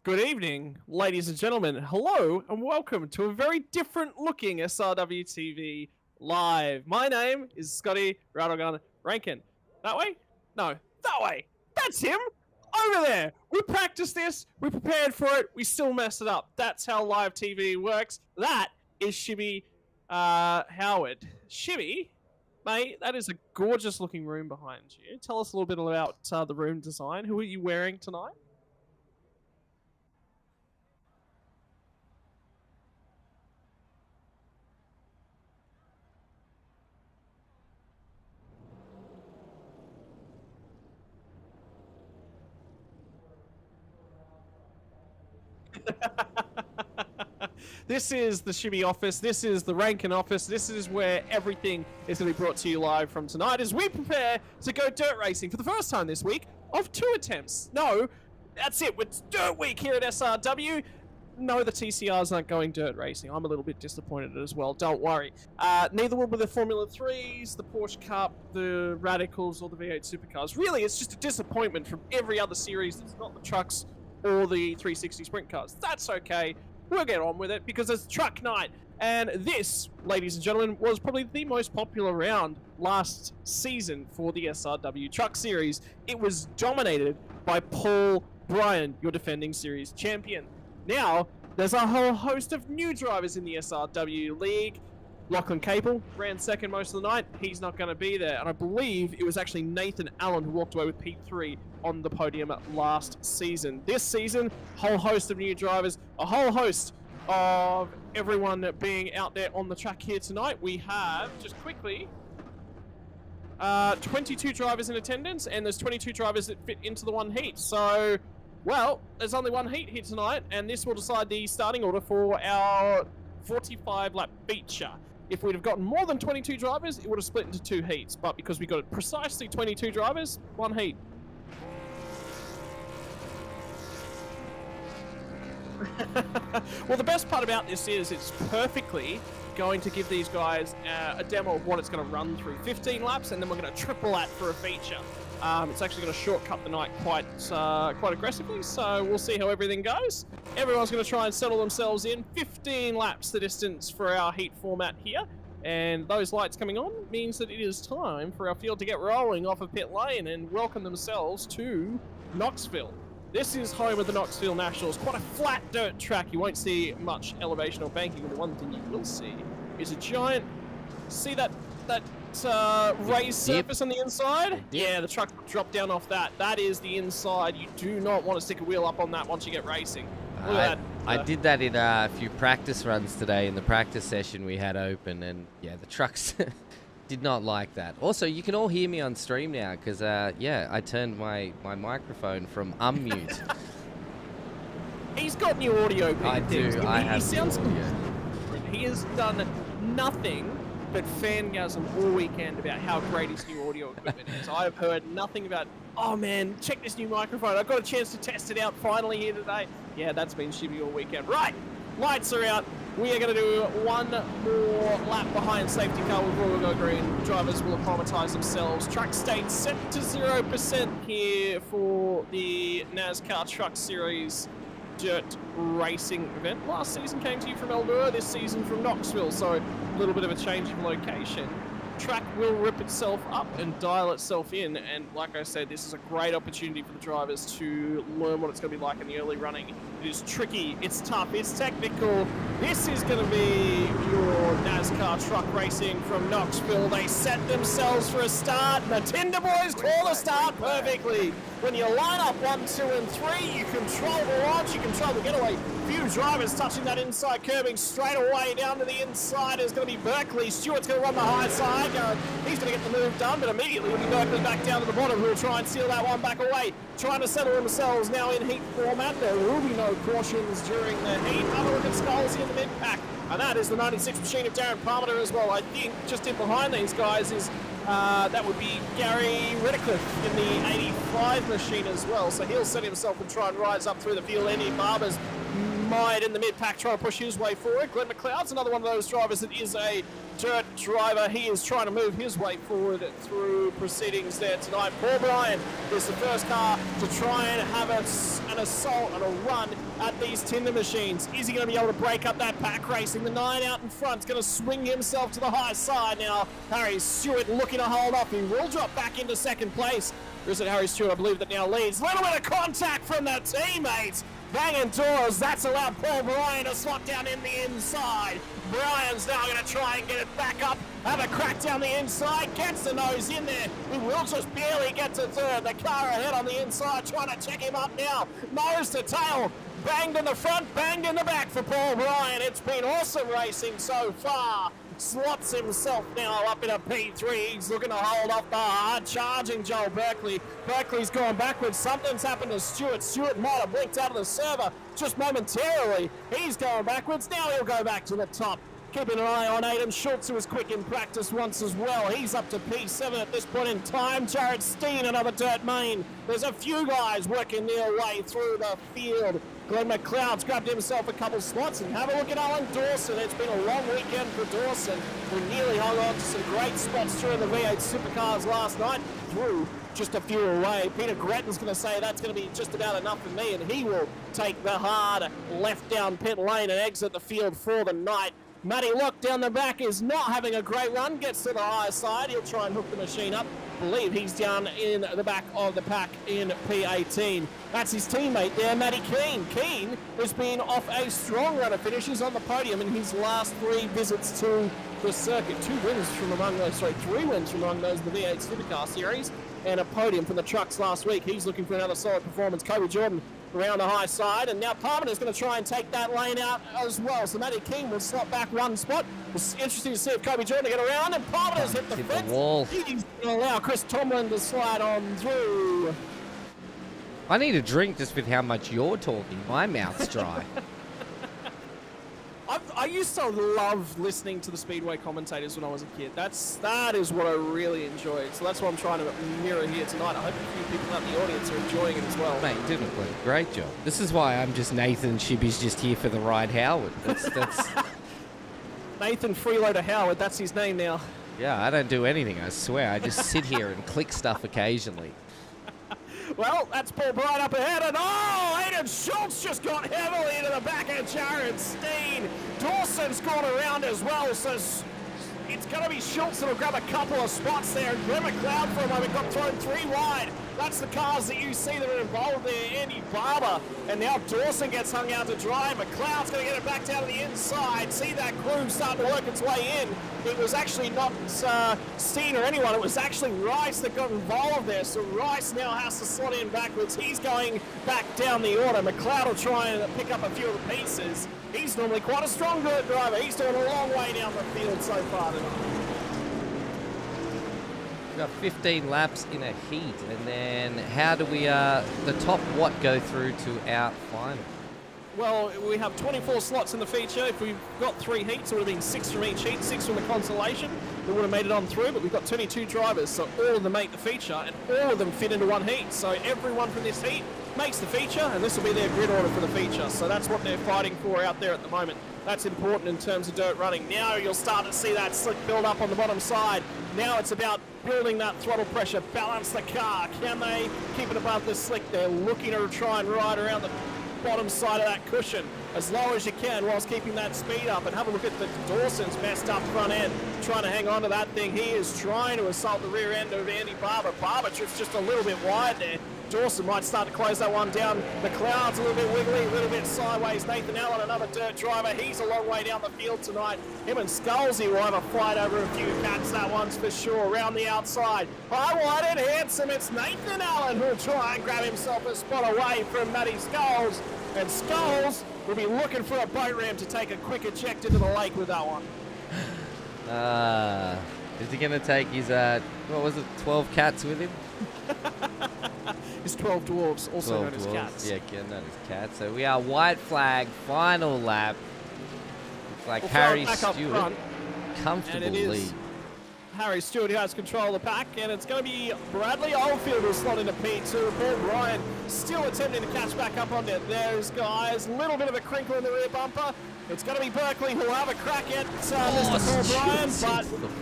Good evening, ladies and gentlemen. Hello and welcome to a very different looking SRW TV live. My name is Scotty Rattlegun Rankin. That way? No, that way. That's him. Over there. We practiced this. We prepared for it. We still mess it up. That's how live TV works. That is Shibby Howard. Shibby, mate, that is a gorgeous looking room behind you. Tell us a little bit about the room design. Who are you wearing tonight? This is the Shibby office. This is the Rankin office. This is where everything is going to be brought to you live from tonight as we prepare to go dirt racing for the first time this week of 2 attempts. No, that's it. It's dirt week here at SRW. No, the TCRs aren't going dirt racing. I'm a little bit disappointed as well. Don't worry. Neither will be the Formula 3s, the Porsche Cup, the Radicals, or the V8 Supercars. Really, it's just a disappointment from every other series that's not the trucks or the 360 Sprint cars. That's okay. We'll get on with it because it's truck night. And this, ladies and gentlemen, was probably the most popular round last season for the SRW Truck Series. It was dominated by Paul Bryan, your defending series champion. Now, there's a whole host of new drivers in the SRW League. Lachlan Capel ran second most of the night. He's not going to be there. And I believe it was actually Nathan Allen who walked away with P3 on the podium last season. This season, a whole host of new drivers, a whole host of everyone being out there on the track here tonight. We have, just quickly, 22 drivers in attendance, and there's 22 drivers that fit into the one heat. So, well, there's only one heat here tonight, and this will decide the starting order for our 45-lap feature. If we'd have gotten more than 22 drivers, it would have split into 2 heats. But because we got precisely 22 drivers, 1 heat. Well, the best part about this is it's perfectly going to give these guys a demo of what it's going to run through. 15 laps, and then we're going to triple that for a feature. It's actually going to shortcut the night quite aggressively, so we'll see how everything goes. Everyone's going to try and settle themselves in. 15 laps the distance for our heat format here, and those lights coming on means that it is time for our field to get rolling off of pit lane and welcome themselves to Knoxville. This is home of the Knoxville Nationals. Quite a flat dirt track. You won't see much elevation or banking, but the one thing you will see is a giant... See that raised surface on the inside? Yeah, the truck will drop down off that. That is the inside. You do not want to stick a wheel up on that once you get racing. Look at that. I did that in a few practice runs today in the practice session we had open, and yeah, the trucks did not like that. Also, you can all hear me on stream now because, yeah, I turned my microphone from unmute. He's got new audio. I do. I have. He sounds good. He has done nothing but fangasm all weekend about how great his new audio equipment is. I have heard nothing about, oh man, check this new microphone. I got a chance to test it out finally here today. Yeah, that's been shitty all weekend. Right, lights are out. We are going to do one more lap behind safety car with Royal Go Green. Drivers will acclimatise themselves. Truck state set to 0% here for the NASCAR Truck Series dirt racing event. Last season came to you from Eldora, this season from Knoxville, so a little bit of a change of location. Track will rip itself up and dial itself in, and like I said, this is a great opportunity for the drivers to learn what it's going to be like in the early running. It is tricky, it's tough, it's technical. This is going to be your NASCAR truck racing from Knoxville. They set themselves for a start, and the Tinder Boys call the start perfectly. When you line up 1, 2, and 3, you control the launch, you control the getaway. Few drivers touching that inside curbing straight away down to the inside is going to be Berkeley. Stewart's going to run the high side. He's going to get the move done, but immediately will be Berkeley back down to the bottom, who will try and seal that one back away. Trying to settle themselves now in heat format. There will be no cautions during the heat. Have a look at Scholesy in the mid-pack. And that is the 96 machine of Darren Palmer as well. I think just in behind these guys is that would be Gary Redicliffe in the 85 machine as well. So he'll set himself and try and rise up through the field. Andy Barber's Might in the mid-pack trying to push his way forward. Glenn McLeod's another one of those drivers that is a dirt driver. He is trying to move his way forward through proceedings there tonight. Paul Bryan is the first car to try and have an assault and a run at these Tinder machines. Is he going to be able to break up that pack racing? The 9 out in front is going to swing himself to the high side now. Harry Stewart looking to hold off. He will drop back into second place. Or is it Harry Stewart, I believe, that now leads? Little bit of contact from their teammates. Banging doors, that's allowed Paul Bryan to slot down in the inside. Bryan's now going to try and get it back up, have a crack down the inside, gets the nose in there. He will just barely get to third. The car ahead on the inside trying to check him up now. Nose to tail, banged in the front, banged in the back for Paul Bryan. It's been awesome racing so far. Slots himself now up in a P3. He's looking to hold off the hard charging Joel Berkeley. Berkeley's gone backwards. Something's happened to Stewart. Stewart might have blinked out of the server just momentarily. He's going backwards. Now he'll go back to the top. Keeping an eye on Adam Schultz, who was quick in practice once as well. He's up to P7 at this point in time. Jared Steen, another dirt main. There's a few guys working their way through the field. Glenn McLeod's grabbed himself a couple slots, and have a look at Alan Dawson. It's been a long weekend for Dawson, who nearly hung on to some great spots during the V8 Supercars last night, through just a few away. Peter Gretton's going to say that's going to be just about enough for me, and he will take the hard left down pit lane and exit the field for the night. Matty Locke down the back is not having a great run, gets to the higher side. He'll try and hook the machine up. I believe he's down in the back of the pack in P18. That's his teammate there, Matty Keane. Keane has been off a strong run of finishes on the podium in his last 3 visits to the circuit. 3 wins from among those in the V8 Supercar Series, and a podium from the trucks last week. He's looking for another solid performance. Kobe Jordan around the high side, and now Parmeter's going to try and take that lane out as well. So Matty King will slot back 1 spot. It's interesting to see if Kobe Jordan get around, and Parmeter's hit the fence. Wall. He's going to allow Chris Tomlin to slide on through. I need a drink just with how much you're talking. My mouth's dry. I used to love listening to the Speedway commentators when I was a kid. That is what I really enjoyed. So that's what I'm trying to mirror here tonight. I hope a few people out in the audience are enjoying it as well. Mate, you did a great job. This is why I'm just Nathan Shibby's just here for the ride, Howard. That's Nathan Freeloader Howard, that's his name now. Yeah, I don't do anything, I swear. I just sit here and click stuff occasionally. Well, that's Paul Bryan up ahead, and Aiden Schultz just got heavily into the back of Jared Steen. Dawson's gone around as well, so it's going to be Schultz that'll grab a couple of spots there. And Glenn McLeod for a moment got thrown 3 wide. That's the cars that you see that are involved there. Andy Barber, and now Dawson gets hung out to dry. McLeod's going to get it back down to the inside. See that groove starting to work its way in. It was actually not Steen or anyone. It was actually Rice that got involved there. So Rice now has to slot in backwards. He's going back down the order. McLeod will try and pick up a few of the pieces. He's normally quite a strong dirt driver. He's doing a long way down the field so far tonight. We've got 15 laps in a heat, and then how do we, the top what go through to our final? Well, we have 24 slots in the feature. If we've got 3 heats, it would have been 6 from each heat, 6 from the consolation. We would have made it on through, but we've got 22 drivers, so all of them make the feature, and all of them fit into 1 heat. So everyone from this heat makes the feature, and this will be their grid order for the feature. So that's what they're fighting for out there at the moment. That's important in terms of dirt running. Now you'll start to see that slick build up on the bottom side. Now it's about building that throttle pressure, balance the car. Can they keep it above the slick? They're looking to try and ride around the bottom side of that cushion as low as you can whilst keeping that speed up. And have a look at the Dawson's messed up front end, trying to hang on to that thing. He is trying to assault the rear end of Andy Barber. Barber drifts just a little bit wide there. Dawson might start to close that one down. The cloud's a little bit wiggly, a little bit sideways. Nathan Allen, another dirt driver. He's a long way down the field tonight. Him and Scalzi will have a fight over a few cats, that one's for sure. Around the outside. High, wide, and handsome. It's Nathan Allen who'll try and grab himself a spot away from Matty Skulls. And Skulls will be looking for a boat ramp to take a quick eject into the lake with that one. Is he going to take his, what was it, 12 cats with him? His 12 dwarves, also known as cats. Yeah, known as cats. So we are white flag, final lap. Looks like We'll Harry back up Stewart, front, comfortable and it is lead. Harry Stewart who has control of the pack, and it's going to be Bradley Oldfield who'll slot into P2. Paul Bryan still attempting to catch back up on those guys. Little bit of a crinkle in the rear bumper. It's going to be Berkeley who'll have a crack at Mr. Paul Bryan,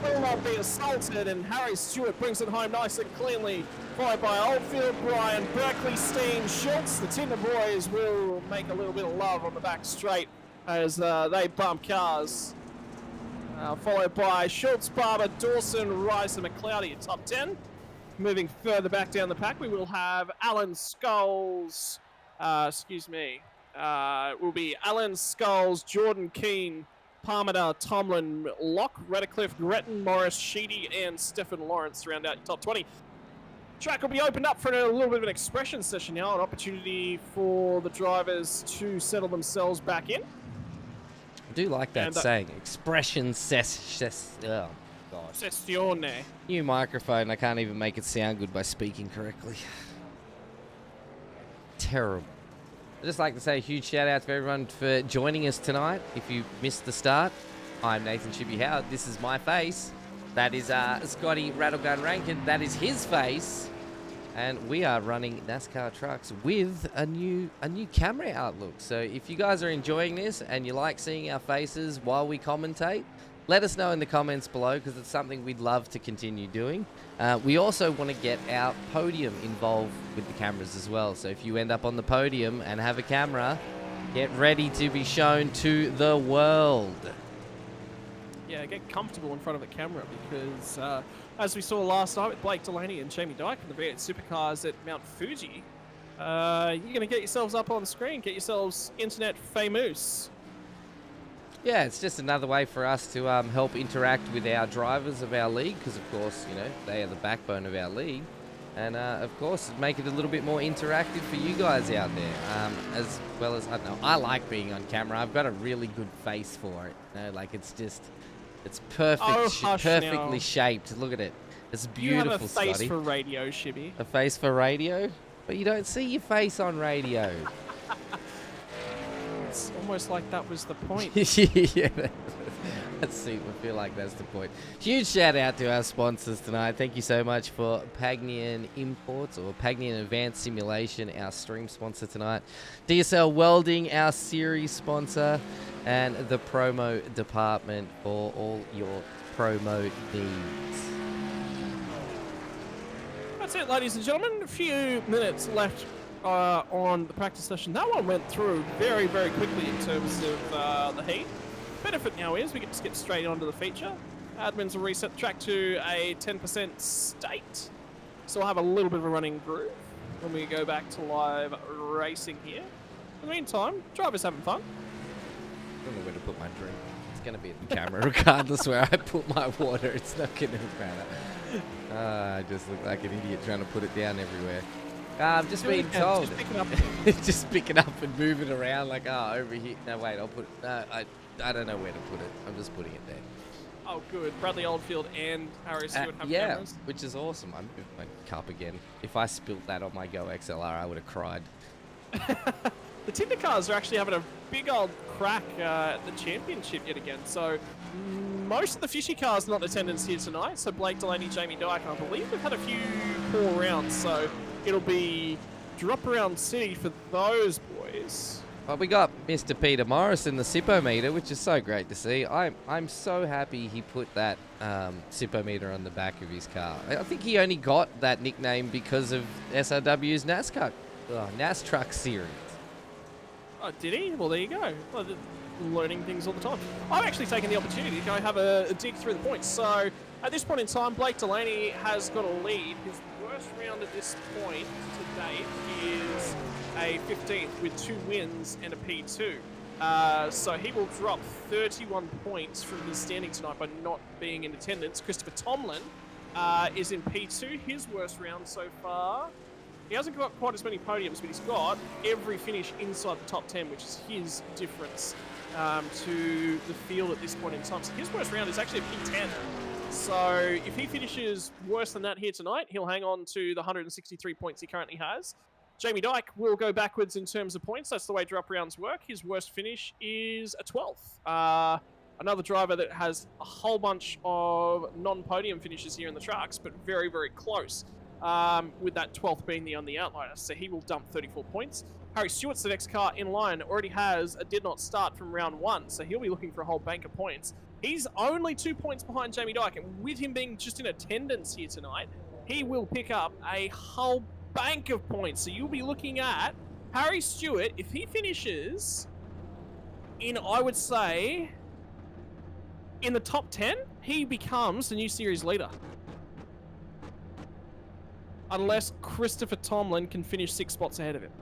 but will not be assaulted, and Harry Stewart brings it home nice and cleanly, followed by Oldfield, Bryan, Berkeley, Steen, Schultz. The Tinder boys will make a little bit of love on the back straight as they bump cars. Followed by Schultz, Barber, Dawson, Rice, and McLeod in top 10. Moving further back down the pack, we will have Alan Scholes, will be Alan Scholes, Jordan Keane, Parmenter, Tomlin, Locke, Redcliffe, Gretton, Morris, Sheedy, and Stephen Lawrence to round out your top 20. Track will be opened up for a little bit of an expression session now, an opportunity for the drivers to settle themselves back in. I do like that saying, expression oh god. Sessione. New microphone, I can't even make it sound good by speaking correctly. Terrible. I'd just like to say a huge shout out to everyone for joining us tonight. If you missed the start, I'm Nathan Chippy Howard. This is my face. That is Scotty Rattlegun Rankin. That is his face. And we are running NASCAR trucks with a new camera outlook. So if you guys are enjoying this and you like seeing our faces while we commentate, let us know in the comments below, because it's something we'd love to continue doing. We also want to get our podium involved with the cameras as well. So if you end up on the podium and have a camera, get ready to be shown to the world. Yeah, get comfortable in front of the camera, because as we saw last night with Blake Delaney and Jamie Dyke in the V8 Supercars at Mount Fuji, you're going to get yourselves up on the screen, get yourselves internet famous. Yeah, it's just another way for us to help interact with our drivers of our league, because of course, you know, they are the backbone of our league. And of course, make it a little bit more interactive for you guys out there. As well as, I don't know, I like being on camera. I've got a really good face for it. You know, like it's perfect, perfectly shaped. Look at it. It's beautiful, You have a face Scotty. for radio, Shibby. A face for radio? But you don't see your face on radio. It's almost like that was the point. Yeah, I feel like that's the point. Huge shout out to our sponsors tonight. Thank you so much for Pagnian Imports, or Pagnian Advanced Simulation, our stream sponsor tonight. DSL Welding, our series sponsor, and the promo department for all your promo needs. That's it, ladies and gentlemen. A few minutes left on the practice session. That one went through very, very quickly in terms of the heat. Benefit now is we can just get straight onto the feature. Admins will reset the track to a 10% state. So we'll have a little bit of a running groove when we go back to live racing here. In the meantime, drivers having fun. I don't know where to put my drink. It's going to be in the camera regardless where I put my water. It's not going to matter. I just look like an idiot trying to put it down everywhere. I'm just being told. Just picking up. Just pick it up and move it around like, oh, over here. No, wait, I'll put it. No, I don't know where to put it. I'm just putting it there. Oh, good. Bradley Oldfield and Harry Stewart have cameras. Which is awesome. I moved my cup again. If I spilt that on my Go XLR, I would have cried. The Tinder cars are actually having a big old crack at the championship yet again. So most of the fishy cars not in attendance here tonight. So Blake Delaney, Jamie Dyke, and I believe we've had a few poor rounds. So it'll be drop around city for those boys. Well, we got Mr. Peter Morris in the Sippometer, which is so great to see. I'm so happy he put that Sippometer on the back of his car. I think he only got that nickname because of SRW's NASTRUCKS series. Oh, did he? Well, there you go. Well, learning things all the time. I've actually taken the opportunity to go have a dig through the points. So at this point in time, Blake Delaney has got a lead. His worst round at this point to date is a 15th with 2 wins and a P2. So he will drop 31 points from his standing tonight by not being in attendance. Christopher Tomlin is in P2, his worst round so far. He hasn't got quite as many podiums, but he's got every finish inside the top 10, which is his difference to the field at this point in time. So his worst round is actually a P10. So if he finishes worse than that here tonight, he'll hang on to the 163 points he currently has. Jamie Dyke will go backwards in terms of points. That's the way drop rounds work. His worst finish is a 12th. Another driver that has a whole bunch of non-podium finishes here in the trucks, but very, very close, with that 12th being the only outlier. So he will dump 34 points. Harry Stewart's the next car in line, already has a did not start from round 1, so he'll be looking for a whole bank of points. He's only 2 points behind Jamie Dyke, and with him being just in attendance here tonight, he will pick up a whole bank of points. So you'll be looking at Harry Stewart, if he finishes in, I would say, in the top 10, he becomes the new series leader. Unless Christopher Tomlin can finish 6 spots ahead of him.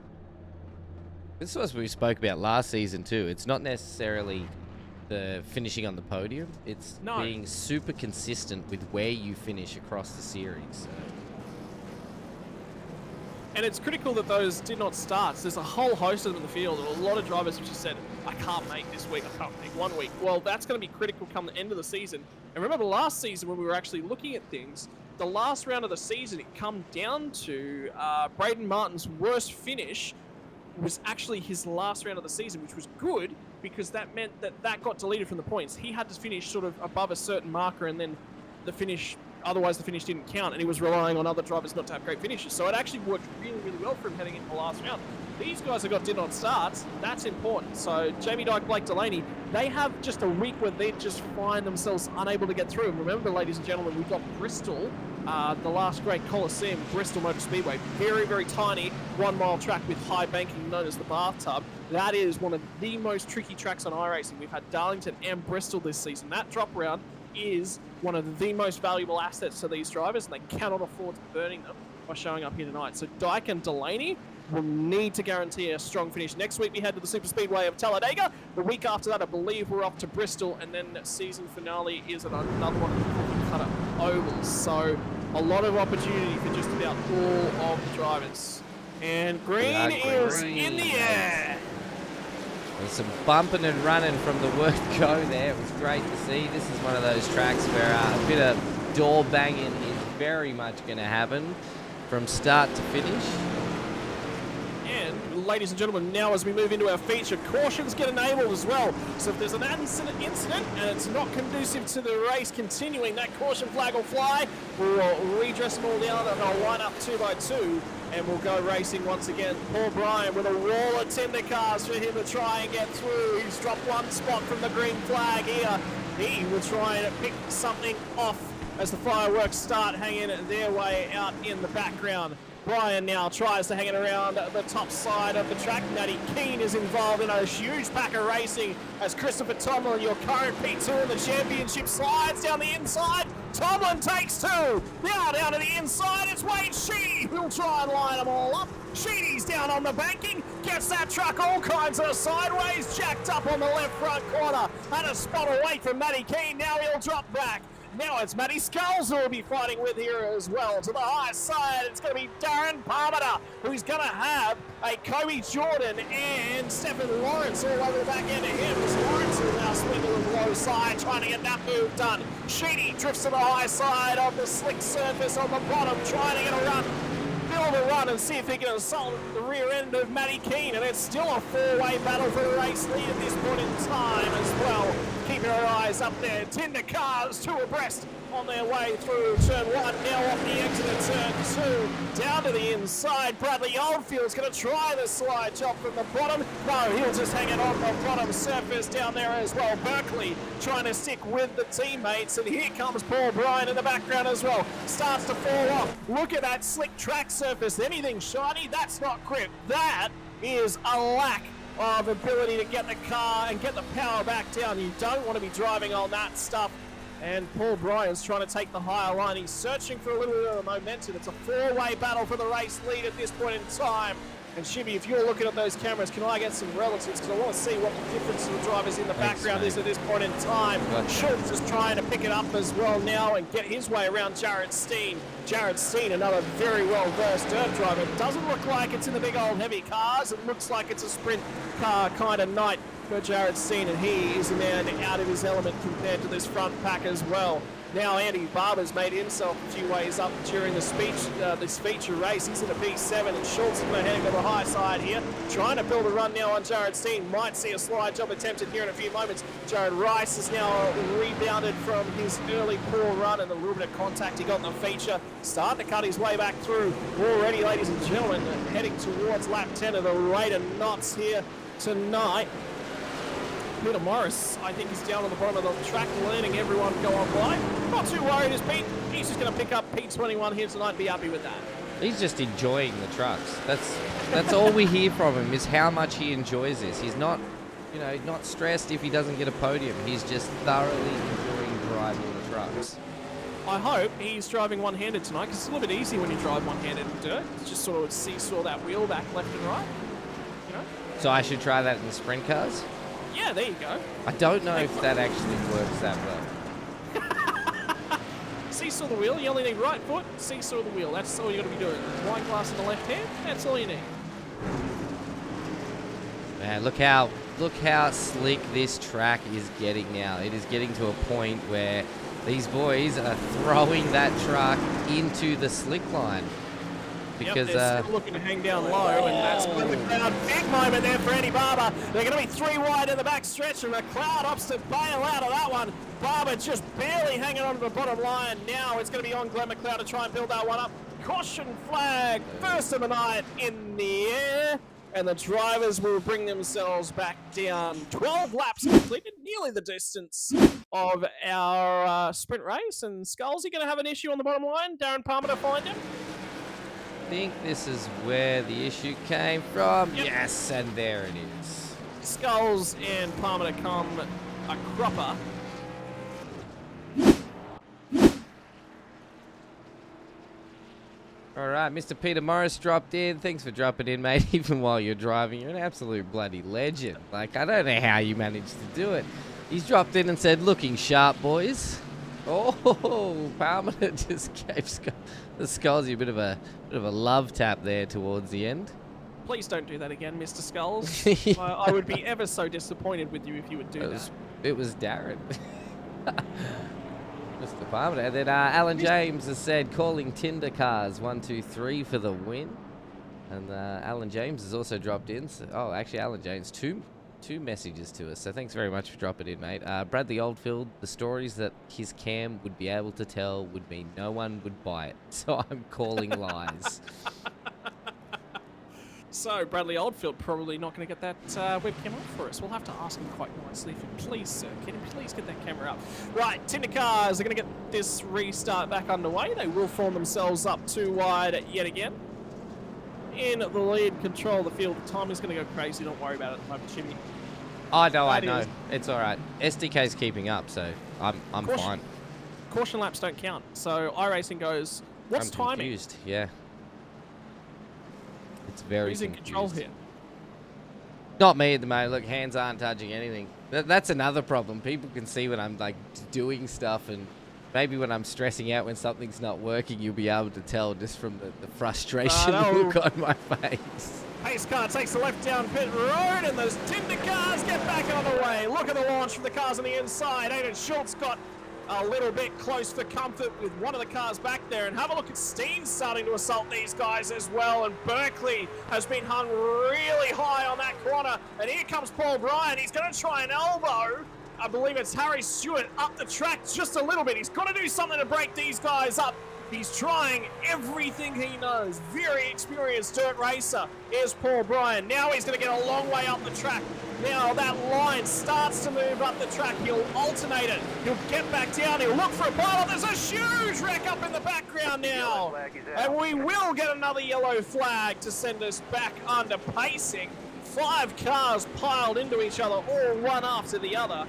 This was what we spoke about last season too. It's not necessarily the finishing on the podium. It's being super consistent with where you finish across the series. So. And it's critical that those did not start. So there's a whole host of them in the field. A lot of drivers have just said, I can't make this week, I can't make 1 week. Well, that's going to be critical come the end of the season. And remember last season when we were actually looking at things, the last round of the season, it come down to Braden Martin's worst finish was actually his last round of the season, which was good because that meant that got deleted from the points. He had to finish sort of above a certain marker and then the finish, otherwise the finish didn't count, and he was relying on other drivers not to have great finishes. So it actually worked really, really well for him heading into the last round. These guys have got did not starts. That's important. So Jamie Dyke, Blake Delaney, they have just a week where they just find themselves unable to get through. And remember, ladies and gentlemen, we've got Bristol, the last great Coliseum, Bristol Motor Speedway. Very, very tiny 1 mile track with high banking known as the bathtub. That is one of the most tricky tracks on iRacing. We've had Darlington and Bristol this season. That drop round is one of the most valuable assets to these drivers, and they cannot afford to be burning them by showing up here tonight. So Dyke and Delaney will need to guarantee a strong finish. Next week we head to the Super Speedway of Talladega. The week after that, I believe we're off to Bristol, and then season finale is at another one of the Cutter Ovals. So a lot of opportunity for just about all of the drivers. And green is in the air. There's some bumping and running from the word go there. It was great to see. This is one of those tracks where a bit of door banging is very much going to happen from start to finish. And ladies and gentlemen, now as we move into our feature, cautions get enabled as well. So if there's an incident and it's not conducive to the race continuing, that caution flag will fly. We'll redress them all down and they'll line up 2 by 2. And we'll go racing once again. Paul Bryan with a wall of tender cars for him to try and get through. He's dropped 1 spot from the green flag here. He will try and pick something off as the fireworks start hanging their way out in the background. Bryan now tries to hang it around the top side of the track. Matty Keane is involved in a huge pack of racing as Christopher Tomlin, your current P2 in the championship, slides down the inside. Tomlin takes 2. Now down to the inside, it's Wade Sheedy who'll try and line them all up. Sheedy's down on the banking, gets that truck all kinds of sideways, jacked up on the left front corner. Had a spot away from Matty Keane, now he'll drop back. Now it's Matty Sculls who will be fighting with here as well. To the high side, it's going to be Darren Parmenter, who's going to have a Kobe Jordan and Stephen Lawrence all over the back end of him. As Lawrence will now swing to the low side, trying to get that move done. Sheedy drifts to the high side of the slick surface on the bottom, trying to get a run. Build a run and see if he can assault the rear end of Matty Keane. And it's still a 4-way battle for the race lead at this point in time as well. Keep your eyes up there. Tinder cars 2 abreast on their way through turn 1. Now off the exit of turn 2. Down to the inside. Bradley Oldfield's going to try the slide job from the bottom. No, he'll just hang it on the bottom surface down there as well. Berkeley trying to stick with the teammates. And here comes Paul Bryan in the background as well. Starts to fall off. Look at that slick track surface. Anything shiny? That's not grip. That is a lack of ability to get the car and get the power back down. You don't want to be driving on that stuff. And Paul Bryan's trying to take the higher line. He's searching for a little bit of momentum. It's a 4-way battle for the race lead at this point in time. And Shibby, if you're looking at those cameras, can I get some relatives? Because I want to see what the difference of the drivers in the background is at this point in time. Schultz is trying to pick it up as well now and get his way around Jared Steen. Jared Steen, another very well-versed dirt driver. It doesn't look like it's in the big old heavy cars. It looks like it's a sprint car kind of night for Jared Steen, and he is a man out of his element compared to this front pack as well. Now Andy Barber's made himself a few ways up during this feature race. He's in a P7, and Schultz is going to head on the high side here, trying to build a run now on Jared Steen. Might see a slide job attempted here in a few moments. Jared Rice has now rebounded from his early poor run, and a little bit of contact he got in the feature. Starting to cut his way back through already, ladies and gentlemen, heading towards lap 10 of the rate of knots here tonight. Peter Morris, I think, is down on the bottom of the track, letting everyone go on by. Not too worried as Pete. He's just going to pick up P21 here tonight and be happy with that. He's just enjoying the trucks. That's all we hear from him, is how much he enjoys this. He's not, you know, not stressed if he doesn't get a podium. He's just thoroughly enjoying driving the trucks. I hope he's driving one-handed tonight, because it's a little bit easy when you drive one-handed in dirt. It's just sort of seesaw that wheel back left and right, you know? So I should try that in the sprint cars? Yeah, there you go. I don't know if that actually works that well. Seesaw the wheel, you only need right foot, seesaw the wheel. That's all you got to be doing. Wine glass in the left hand, that's all you need. Man, look how slick this track is getting now. It is getting to a point where these boys are throwing that truck into the slick line. Because they're still looking to hang down low, and that's when the crowd, big moment there for Eddie Barber. They're going to be 3 wide in the back stretch, and the crowd opts to bail out of that one. Barber just barely hanging on to the bottom line. Now it's going to be on Glenn McLeod to try and build that one up. Caution flag, first of the night in the air, and the drivers will bring themselves back down. 12 laps completed, nearly the distance of our sprint race, and Skulls, are going to have an issue on the bottom line? Darren Palmer to find him? I think this is where the issue came from. Yep. Yes, and there it is. Skulls and Palmer to come a cropper. All right, Mr. Peter Morris dropped in. Thanks for dropping in, mate. Even while you're driving, you're an absolute bloody legend. Like, I don't know how you managed to do it. He's dropped in and said, "Looking sharp, boys." Oh, Palmer just gave the Skulls a bit of a love tap there towards the end. Please don't do that again, Mr. Skulls. I would be ever so disappointed with you if you would do that. It was Darren. Mr. Palmer. And then Alan James has said, calling Tinder cars 1, 2, 3 for the win. And Alan James has also dropped in. So, oh, actually, Alan James, two messages to us, so thanks very much for dropping in, mate. Bradley Oldfield, the stories that his cam would be able to tell would mean no one would buy it, so I'm calling lies. So Bradley Oldfield probably not going to get that webcam up for us. We'll have to ask him quite nicely if you please, sir, can you please get that camera up? Right, Tinder Cars are going to get this restart back underway. They will form themselves up 2 wide yet again. In the lead, control of the field. The timing's going to go crazy. Don't worry about it, my chimney. I know. It's all right. SDK's keeping up, so I'm fine. Caution laps don't count. So iRacing goes, what's I'm timing? Confused. Yeah. It's very Who's in control here? Not me at the moment. Look, hands aren't touching anything. That's another problem. People can see when I'm like doing stuff, and maybe when I'm stressing out when something's not working, you'll be able to tell just from the frustration look on my face. Pace car takes the left down pit road, and those Tinder cars get back on the way. Look at the launch from the cars on the inside. Aiden Schultz got a little bit close for comfort with one of the cars back there. And have a look at Steen starting to assault these guys as well. And Berkeley has been hung really high on that corner. And here comes Paul Bryan. He's going to try an elbow. I believe it's Harry Stewart up the track just a little bit. He's got to do something to break these guys up. He's trying everything he knows. Very experienced dirt racer. Here's Paul Bryan. Now he's going to get a long way up the track. Now that line starts to move up the track. He'll alternate it. He'll get back down. He'll look for a pilot. There's a huge wreck up in the background now. And we will get another yellow flag to send us back under pacing. 5 cars piled into each other, all one after the other.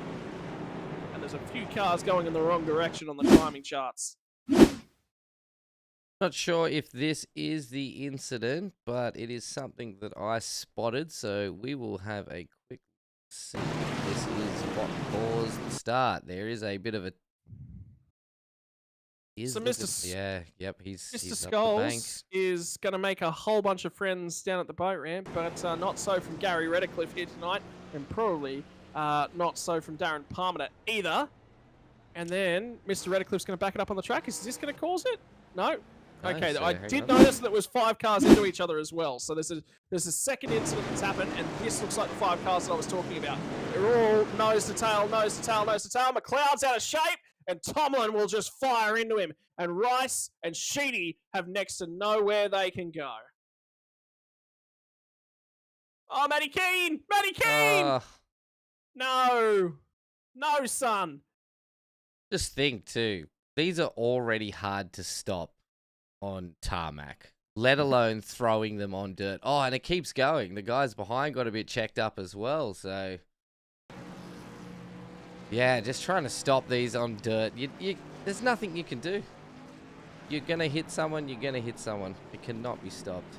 And there's a few cars going in the wrong direction on the timing charts. Not sure if this is the incident, but it is something that I spotted, so we will have a quick see. This is what caused the start. There is a bit of a Is So Mr. yeah, yep, he's Mr. up the bank. Skulls is going to make a whole bunch of friends down at the boat ramp, but not so from Gary Redcliffe here tonight, and probably not so from Darren Palmer either. And then Mr. Redcliffe's going to back it up on the track. Is this going to cause it? No. Okay, so I did notice that it was 5 cars into each other as well. So there's a second incident that's happened, and this looks like the 5 cars that I was talking about. They're all nose to tail, nose to tail, nose to tail. McLeod's out of shape, and Tomlin will just fire into him. And Rice and Sheedy have next to nowhere they can go. Oh, Matty Keane! Matty Keane! No. No, son. Just think, too, these are already hard to stop on tarmac, let alone throwing them on dirt. Oh, and it keeps going. The guys behind got a bit checked up as well, so... Yeah, just trying to stop these on dirt. There's nothing you can do. You're going to hit someone, you're going to hit someone. It cannot be stopped.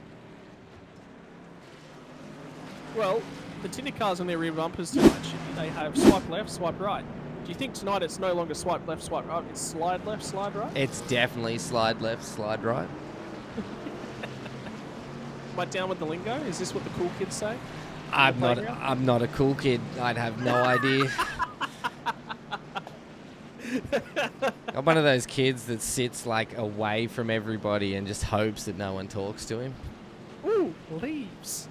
Well, the Tinder cars on their rear bumpers tonight, they have swipe left, swipe right. Do you think tonight it's no longer swipe left, swipe right? It's slide left, slide right? It's definitely slide left, slide right. Am I down with the lingo? Is this what the cool kids say? I'm not a cool kid. I'd have no idea. I'm one of those kids that sits like away from everybody and just hopes that no one talks to him. Ooh, leaves.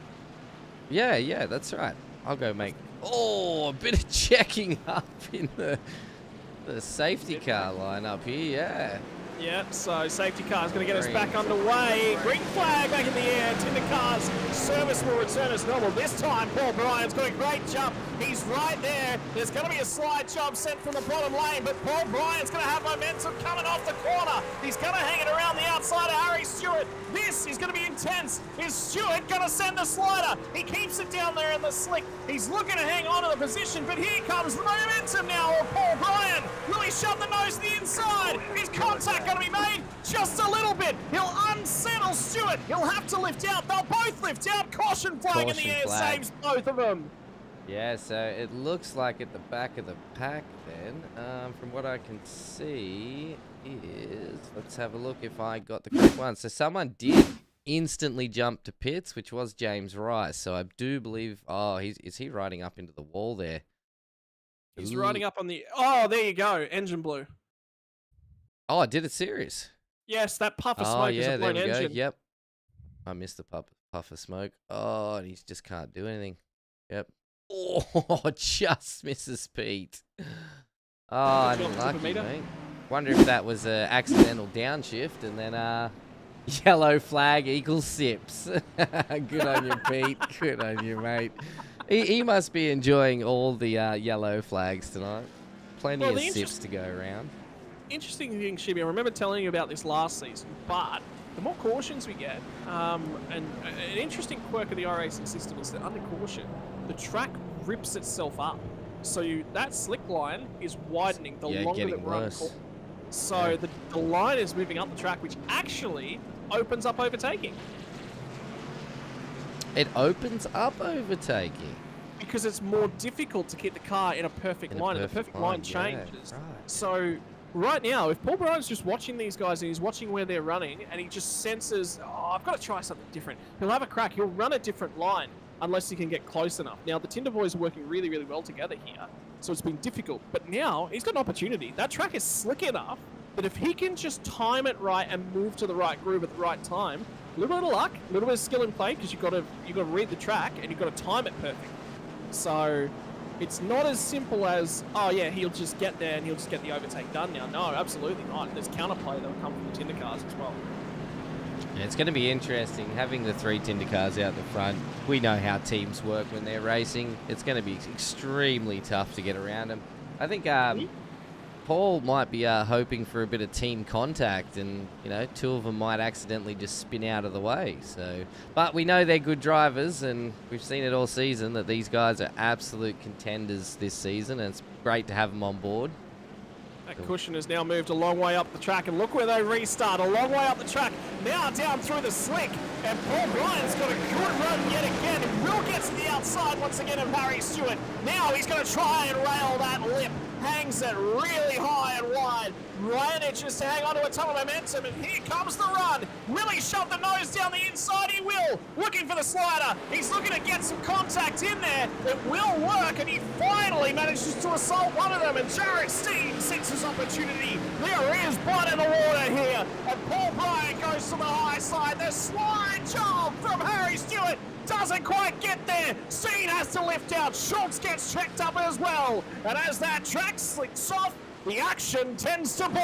Yeah, that's right. I'll go make... Oh, a bit of checking up in the safety car lineup here, yeah. Yeah, so safety car is going to get us back underway. Green flag back in the air. Tinder cars service will return as normal. This time, Paul Bryan's got a great jump. He's right there. There's going to be a slide job sent from the bottom lane, but Paul Bryan's going to have momentum coming off the corner. He's going to hang it around the outside of Harry Stewart. This is going to be intense. Is Stewart going to send the slider? He keeps it down there in the slick. He's looking to hang on to the position, but here comes the momentum now of Paul Bryan. Will he shove the nose to the inside? Is contact going to be made? Just a little bit. He'll unsettle Stewart. He'll have to lift out. They'll both lift out. Caution flag in the air saves both of them. Yeah, so it looks like at the back of the pack then, from what I can see is, let's have a look if I got the correct one. So someone did instantly jump to pits, which was James Rice. So I do believe, is he riding up into the wall there? He's riding up on the, oh, there you go, engine blew. Oh, did it serious? Yes, that puff of smoke is a blown engine. Go. Yep. I missed the puff of smoke. Oh, and he just can't do anything. Yep. Oh, just misses Pete. Oh, unlucky, mate. Wonder if that was an accidental downshift and then yellow flag equals sips. Good on you, Pete. Good on you, mate. He must be enjoying all the yellow flags tonight. Plenty of sips to go around. Interesting thing, Shibby, I remember telling you about this last season, but the more cautions we get, and an interesting quirk of the iRacing system is that under caution, the track rips itself up. So that slick line is widening the longer that we're on caution. So the line is moving up the track, which actually opens up overtaking. It opens up overtaking? Because it's more difficult to keep the car in a perfect line, and the perfect line changes. Right. So right now, if Paul Bryan's just watching these guys and he's watching where they're running and he just senses, oh, I've got to try something different, he'll have a crack. He'll run a different line unless he can get close enough. Now, the Tinder boys are working really, really well together here, so it's been difficult. But now, he's got an opportunity. That track is slick enough that if he can just time it right and move to the right groove at the right time, a little bit of luck, a little bit of skill in play, because you've got to read the track and you've got to time it perfect. So it's not as simple as, oh yeah, he'll just get there and he'll just get the overtake done now. No, absolutely not. There's counterplay that will come from the Tinder cars as well. Yeah, it's going to be interesting having the 3 Tinder cars out the front. We know how teams work when they're racing. It's going to be extremely tough to get around them. I think Paul might be hoping for a bit of team contact, and 2 of them might accidentally just spin out of the way. So, but we know they're good drivers, and we've seen it all season that these guys are absolute contenders this season, and it's great to have them on board. That cushion has now moved a long way up the track, and look where they restart, a long way up the track. Now down through the slick. And Paul Bryan's got a good run yet again. He will get to the outside once again of Harry Stewart. Now he's going to try and rail that lip. Hangs it really high and wide. Manages to hang on to a ton of momentum, and here comes the run. Will he shove the nose down the inside? He will. Looking for the slider. He's looking to get some contact in there. It will work, and he finally manages to assault one of them, and Jared Steen sees his opportunity. There is blood in the water here, and Paul Bryan goes to the high side. The slide job from Harry Stewart doesn't quite get there. Steen has to lift out. Schultz gets checked up as well. And as that track slicks off, the action tends to boil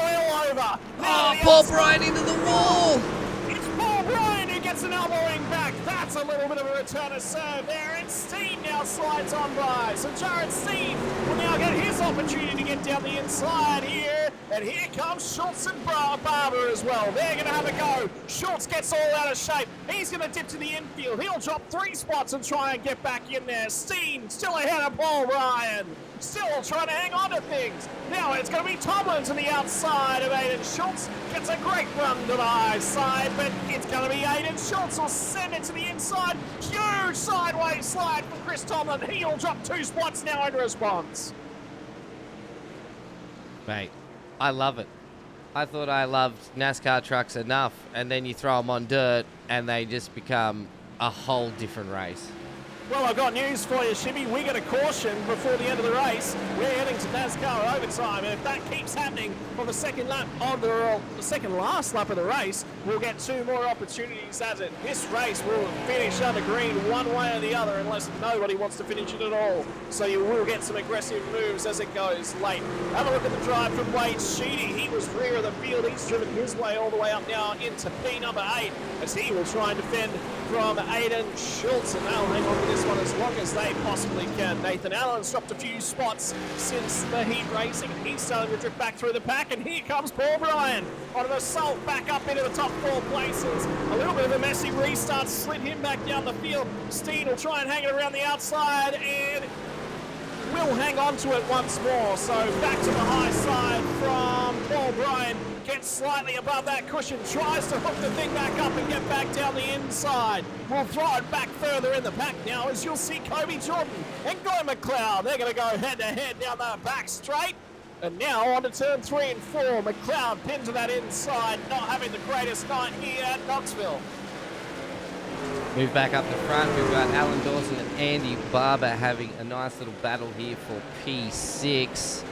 over. Oh, Paul Bryan into the wall. It's Paul Bryan who gets an elbowing back. That's a little bit of a return of serve there. And Steen now slides on by. So Jared Steen will now get his opportunity to get down the inside here. And here comes Schultz and Barber as well. They're going to have a go. Schultz gets all out of shape. He's going to dip to the infield. He'll drop 3 spots and try and get back in there. Steen still ahead of Paul Bryan. Still trying to hang on to things. Now it's going to be Tomlin to the outside of Aiden Schultz. Gets a great run to the high side, but it's going to be Aiden Schultz will send it to the inside. Huge sideways slide from Chris Tomlin. He'll drop 2 spots now in response. Mate, I love it. I thought I loved NASCAR trucks enough, and then you throw them on dirt, and they just become a whole different race. Well, I've got news for you, Shibby. We get a caution before the end of the race. We're heading to NASCAR overtime, and if that keeps happening on the second lap of the second last lap of the race, we'll get 2 more opportunities as it. This race will finish under green one way or the other, unless nobody wants to finish it at all. So you will get some aggressive moves as it goes late. Have a look at the drive from Wade Sheedy. He was rear of the field. He's driven his way all the way up now into P number 8, as he will try and defend from Aiden Schultz, and they'll hang on to this one as long as they possibly can. Nathan Allen's dropped a few spots since the heat racing. He's starting to drift back through the pack, and here comes Paul Bryan on an assault back up into the top 4 places. A little bit of a messy restart slid him back down the field. Steen will try and hang it around the outside, and will hang on to it once more. So back to the high side from Paul Bryan. Gets slightly above that cushion, tries to hook the thing back up and get back down the inside. We'll throw it back further in the pack now, as you'll see Kobe Jordan and Guy McLeod. They're going to go head-to-head down the back straight. And now on to turn 3 and 4. McLeod pinned to that inside, not having the greatest night here at Knoxville. Move back up the front. We've got Alan Dawson and Andy Barber having a nice little battle here for P6.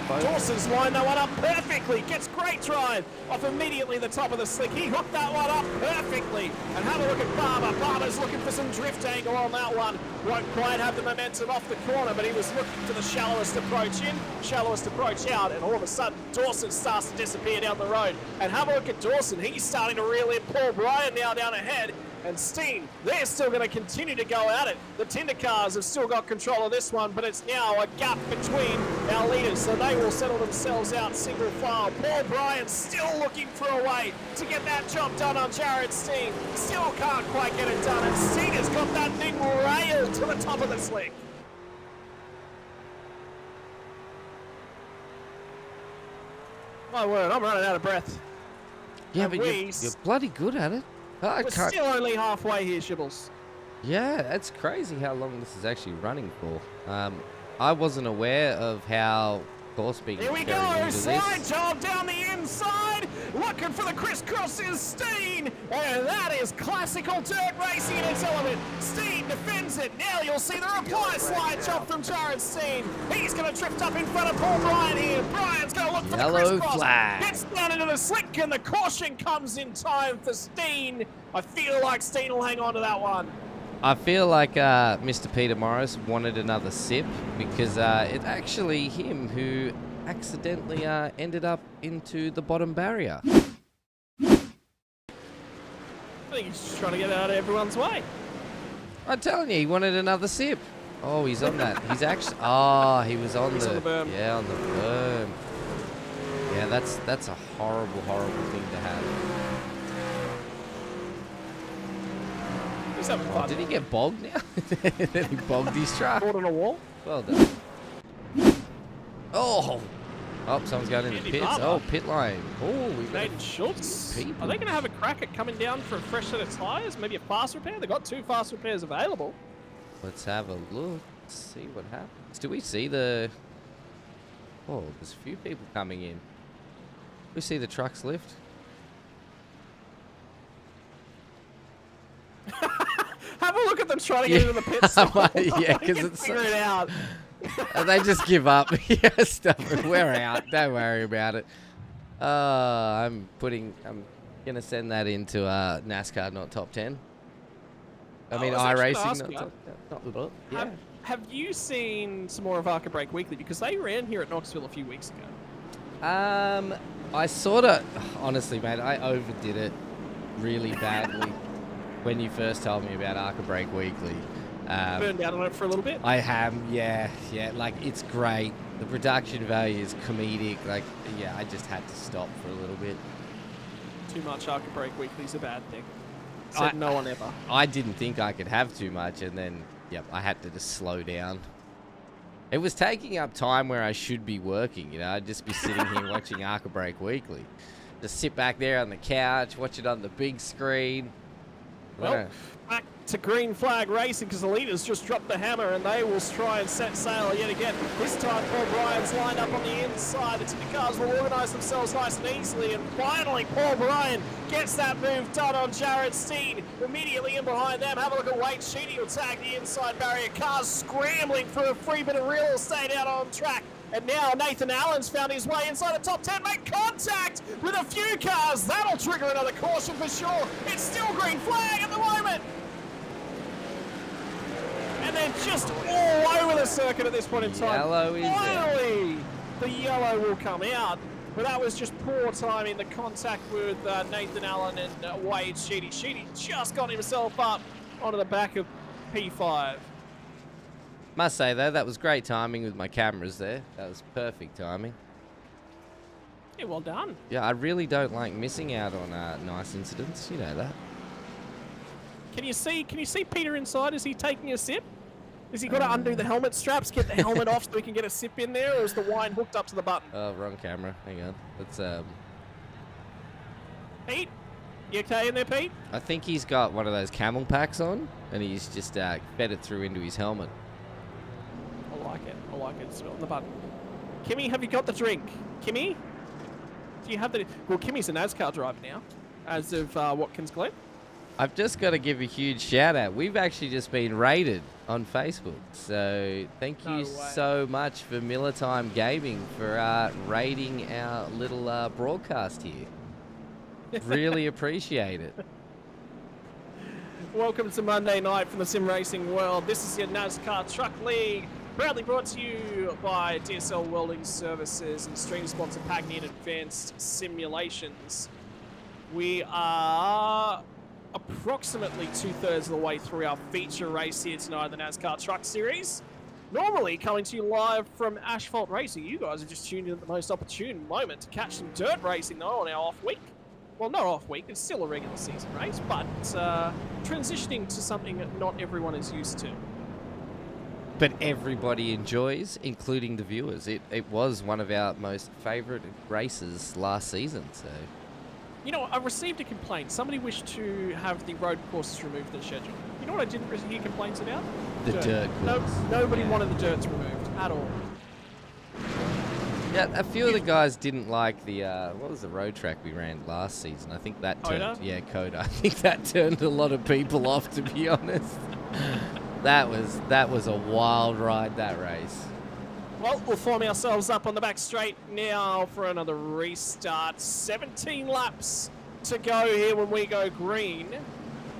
Dawson's lined that one up perfectly. Gets great drive off immediately the top of the slick. He hooked that one up perfectly. And have a look at Barber. Barber's looking for some drift angle on that one. Won't quite have the momentum off the corner, but he was looking to the shallowest approach in, shallowest approach out, and all of a sudden Dawson starts to disappear down the road. And have a look at Dawson. He's starting to reel in Paul Bryan now down ahead. And Steen, they're still going to continue to go at it. The Tinder Cars have still got control of this one, but it's now a gap between our leaders, so they will settle themselves out single file. Paul Bryan still looking for a way to get that job done on Jared Steen. Still can't quite get it done, and Steen has got that thing railed to the top of the slick. My word, I'm running out of breath. Yeah, but you're bloody good at it. We're still only halfway here, Shibbles. Yeah, it's crazy how long this is actually running for. I wasn't aware of how course being Here we go, slide job down the inside, looking for the crisscrosses, Steen, and that is classical dirt racing in its element. Steen defends it, now you'll see the reply slide job from Jared Steen. He's going to drift up in front of Paul Bryan here. Bryan's going to look for the crisscross. Flag. Gets down into the slick, and the caution comes in time for Steen. I feel like Steen will hang on to that one. I feel like Mr. Peter Morris wanted another sip because it's actually him who accidentally ended up into the bottom barrier. I think he's just trying to get out of everyone's way. I'm telling you, he wanted another sip. Oh, he's on that. He's actually... Oh, he was on the berm. Yeah, on the berm. Yeah, that's a horrible, horrible thing to have. Oh, did he get bogged now? Then he bogged his truck. Caught on a wall. Well done. Oh, Oh, someone's going in the Andy pits. Barber. Oh, pit lane. Oh, we've got Nathan Schultz. people. Are they going to have a crack at coming down for a fresh set of tyres? Maybe a fast repair? They've got 2 fast repairs available. Let's have a look. Let's see what happens. Do we see the... Oh, there's a few people coming in. We see the trucks lift. Have a look at them trying to get into the pit stop. Yeah, because it's... Figure it out. They just give up. Yeah, stop it. We're out. Don't worry about it. I'm gonna send that into NASCAR, not top 10. I mean, iRacing, not yeah. Have you seen some more of Arca Break Weekly? Because they ran here at Knoxville a few weeks ago. I sort of, honestly, mate, I overdid it really badly when you first told me about Arca Break Weekly. Burned out on it for a little bit? I have, yeah, like, it's great. The production value is comedic. Like, yeah, I just had to stop for a little bit. Too much Arca Break Weekly is a bad thing. Said no one ever. I didn't think I could have too much, and then, yep, I had to just slow down. It was taking up time where I should be working, you know. I'd just be sitting here watching Arca Break Weekly. Just sit back there on the couch, watch it on the big screen. Well, back to green flag racing because the leaders just dropped the hammer and they will try and set sail yet again. This time Paul Bryan's lined up on the inside. The Supercars will organise themselves nice and easily, and finally Paul Bryan gets that move done on Jared Steed. Immediately in behind them, have a look at Wade Sheedy who'll tag the inside barrier. Cars scrambling for a free bit of real estate out on track. And now Nathan Allen's found his way inside the top 10, make contact with a few cars. That'll trigger another caution for sure. It's still green flag at the moment. And they're just all over the circuit at this point in time. Yellow is Finally, the yellow will come out. But that was just poor timing, the contact with Nathan Allen and Wade Sheedy. Sheedy just got himself up onto the back of P5. Must say, though, that was great timing with my cameras there. That was perfect timing. Yeah, well done. Yeah, I really don't like missing out on nice incidents. You know that. Can you see Peter inside? Is he taking a sip? Is he got to undo the helmet straps, get the helmet off so he can get a sip in there, or is the wine hooked up to the button? Oh, wrong camera. Hang on. Let's Pete? You okay in there, Pete? I think he's got one of those camel packs on, and he's just fed it through into his helmet. I like it. It's on the button. Kimmy, have you got the drink? Kimmy? Do you have the... Well, Kimmy's a NASCAR driver now, as of Watkins Glen. I've just got to give a huge shout out. We've actually just been rated on Facebook. So thank you so much for Miller Time Gaming for rating our little broadcast here. Really appreciate it. Welcome to Monday night from the sim racing world. This is your NASCAR Truck League, proudly brought to you by DSL Welding Services and stream sponsor Pagnian Advanced Simulations. We are approximately 2/3 of the way through our feature race here tonight in the NASCAR Truck Series. Normally coming to you live from Asphalt Racing. You guys have just tuned in at the most opportune moment to catch some dirt racing though on our off week. Well, not off week, it's still a regular season race, but transitioning to something that not everyone is used to. But everybody enjoys, including the viewers. It was one of our most favourite races last season, so... You know, I received a complaint. Somebody wished to have the road courses removed from the schedule. You know what I didn't hear complaints about? The dirt course. Nobody wanted the dirts removed at all. Yeah, a few of the guys didn't like the, what was the road track we ran last season? I think that turned... Coda? Yeah, Coda. I think that turned a lot of people off, to be honest. That was a wild ride, that race. Well, we'll form ourselves up on the back straight now for another restart. 17 laps to go here when we go green.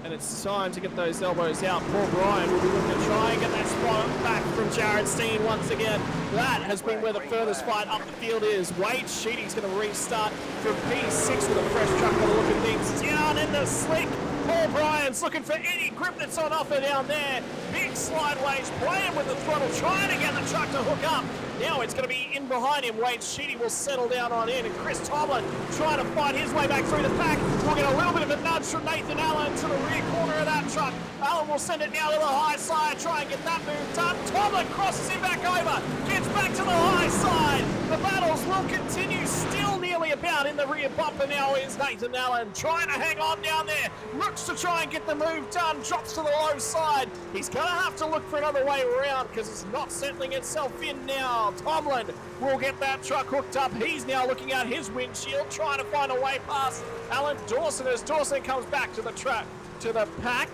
And it's time to get those elbows out. Paul Bryan will be looking to try and get that spot back from Jared Steen once again. That has been where the furthest fight up the field is. Wade Sheedy's going to restart from P6 with a fresh truck by the look of things. Down in the slick. Paul Bryan's looking for any grip that's on offer down there. Big slideways, playing with the throttle, trying to get the truck to hook up. Now it's going to be in behind him. Wade Sheedy will settle down on in, and Chris Tomlin trying to fight his way back through the pack. We'll get a little bit of a nudge from Nathan Allen to the rear corner of that truck. Allen will send it now to the high side, try and get that move done. Tomlin crosses him back over, gets back to the high side. The battles will continue, still nearly about in the rear bumper now is Nathan Allen, trying to hang on down there. Looks to try and get the move done, drops to the low side. He's going to have to look for another way around because it's not settling itself in now. Tomlin will get that truck hooked up. He's now looking at his windshield, trying to find a way past Alan Dawson as Dawson comes back to the track, to the pack.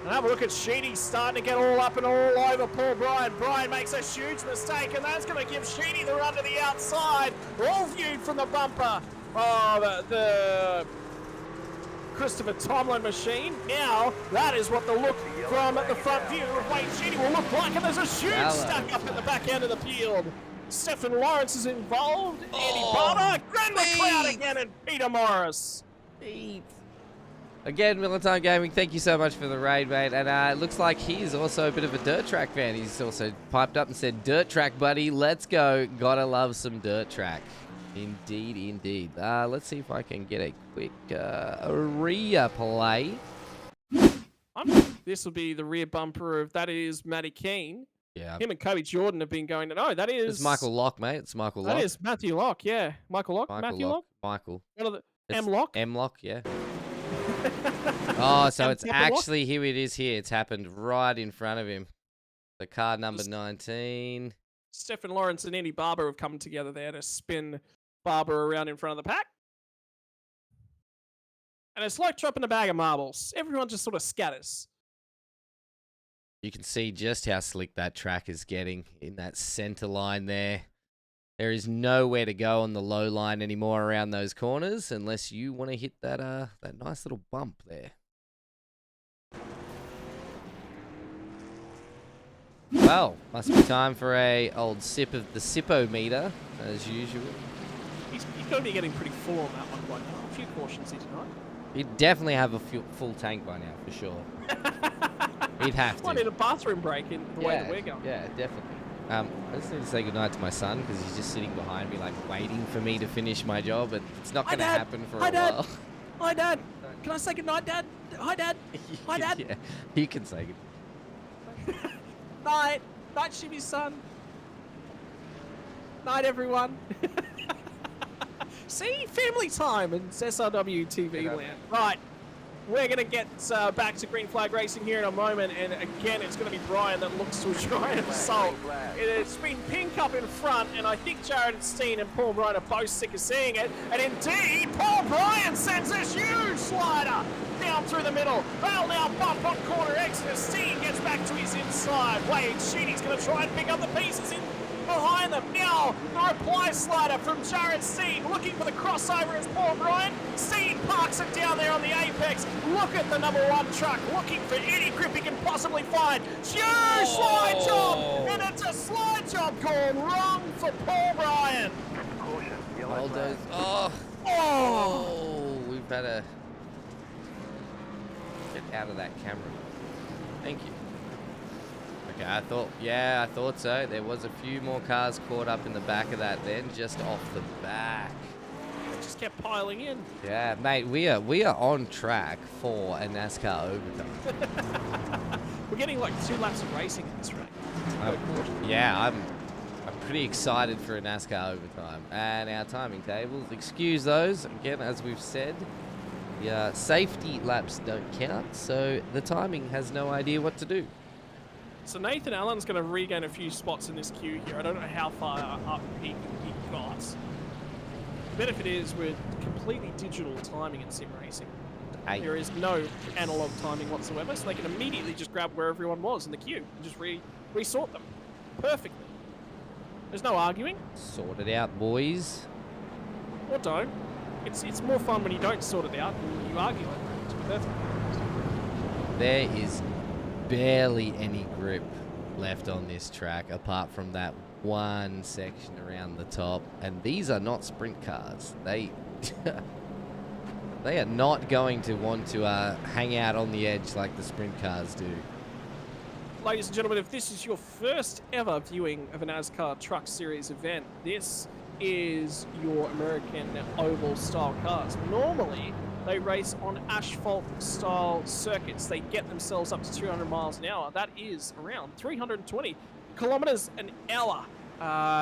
And have a look at Sheedy starting to get all up and all over Paul Bryan. Bryan makes a huge mistake, and that's going to give Sheedy the run to the outside. All viewed from the bumper. Oh, the Christopher Tomlin machine. Now, that is what the look from the front view of Wade Sheedy will look like, and there's a huge stack up at the back end of the field. Stephen Lawrence is involved, Andy Barber, Grant McLeod again, and Peter Morris. Again, Militime Gaming, thank you so much for the raid, mate. And it looks like he's also a bit of a dirt track fan. He's also piped up and said, dirt track, buddy, let's go. Gotta love some dirt track. Indeed, indeed. Let's see if I can get a quick replay. This will be the rear bumper of, that is Matty Keane. Yeah. Him and Kobe Jordan have been going to, no, that is... It's Michael Locke, mate. It's Michael Locke. That is Matthew Locke, yeah. Michael Locke? Matthew Locke? Michael. One of the... M Locke? M Locke, yeah. Oh, so it's actually, here it is here. It's happened right in front of him. The car number 19. Stephen Lawrence and Andy Barber have come together there to spin Barber around in front of the pack. And it's like dropping a bag of marbles. Everyone just sort of scatters. You can see just how slick that track is getting in that center line there. There is nowhere to go on the low line anymore around those corners unless you want to hit that that nice little bump there. Well, must be time for a old sip of the Sippo-meter, as usual. He's going to be getting pretty full on that one by now. A few cautions here tonight. He'd definitely have a full tank by now, for sure. He'd have to. Might need a bathroom break in the way that we're going. Yeah, definitely. I just need to say goodnight to my son because he's just sitting behind me, like, waiting for me to finish my job, but it's not going to happen for a while. Hi, Dad. Can I say goodnight, Dad? Hi, Dad. Hi, Dad. Yeah, you can say goodnight. Night. Night, Shimmy's son. Night, everyone. See? Family time in SRW TV land. Right. We're going to get back to Green Flag Racing here in a moment, and again, it's going to be Brian that looks to try and assault. It's been pink up in front, and I think Jared Steen and Paul Bryan are both sick of seeing it, and indeed, Paul Bryan sends a huge slider down through the middle. They'll now bump on corner exit as Steen gets back to his inside. Wade Sheedy's going to try and pick up the pieces in behind them. Now, the reply slider from Jared Steen, looking for the crossover as Paul Bryan. Steen parks it down there on the apex. Look at the number one truck, looking for any grip he can possibly find. Huge slide job, and it's a slide job gone wrong for Paul Bryan. We've better get out of that camera. Thank you. Okay, I thought so. There was a few more cars caught up in the back of that then, just off the back. It just kept piling in. Yeah, mate, we are on track for a NASCAR overtime. We're getting like 2 laps of racing in this race. I'm pretty excited for a NASCAR overtime. And our timing tables, excuse those. Again, as we've said, the safety laps don't count, so the timing has no idea what to do. So Nathan Allen's going to regain a few spots in this queue here. I don't know how far up he got. The benefit is with completely digital timing in sim racing. There is no analog timing whatsoever, so they can immediately just grab where everyone was in the queue and just resort them perfectly. There's no arguing. Sort it out, boys. Or don't. It's more fun when you don't sort it out and you argue over it. Perfect. There is barely any grip left on this track apart from that one section around the top, and these are not sprint cars. They are not going to want to hang out on the edge like the sprint cars do. Ladies and gentlemen, if this is your first ever viewing of a NASCAR Truck Series event, this is your American oval style cars. Normally, they race on asphalt style circuits. They get themselves up to 200 miles an hour. That is around 320 kilometers an hour.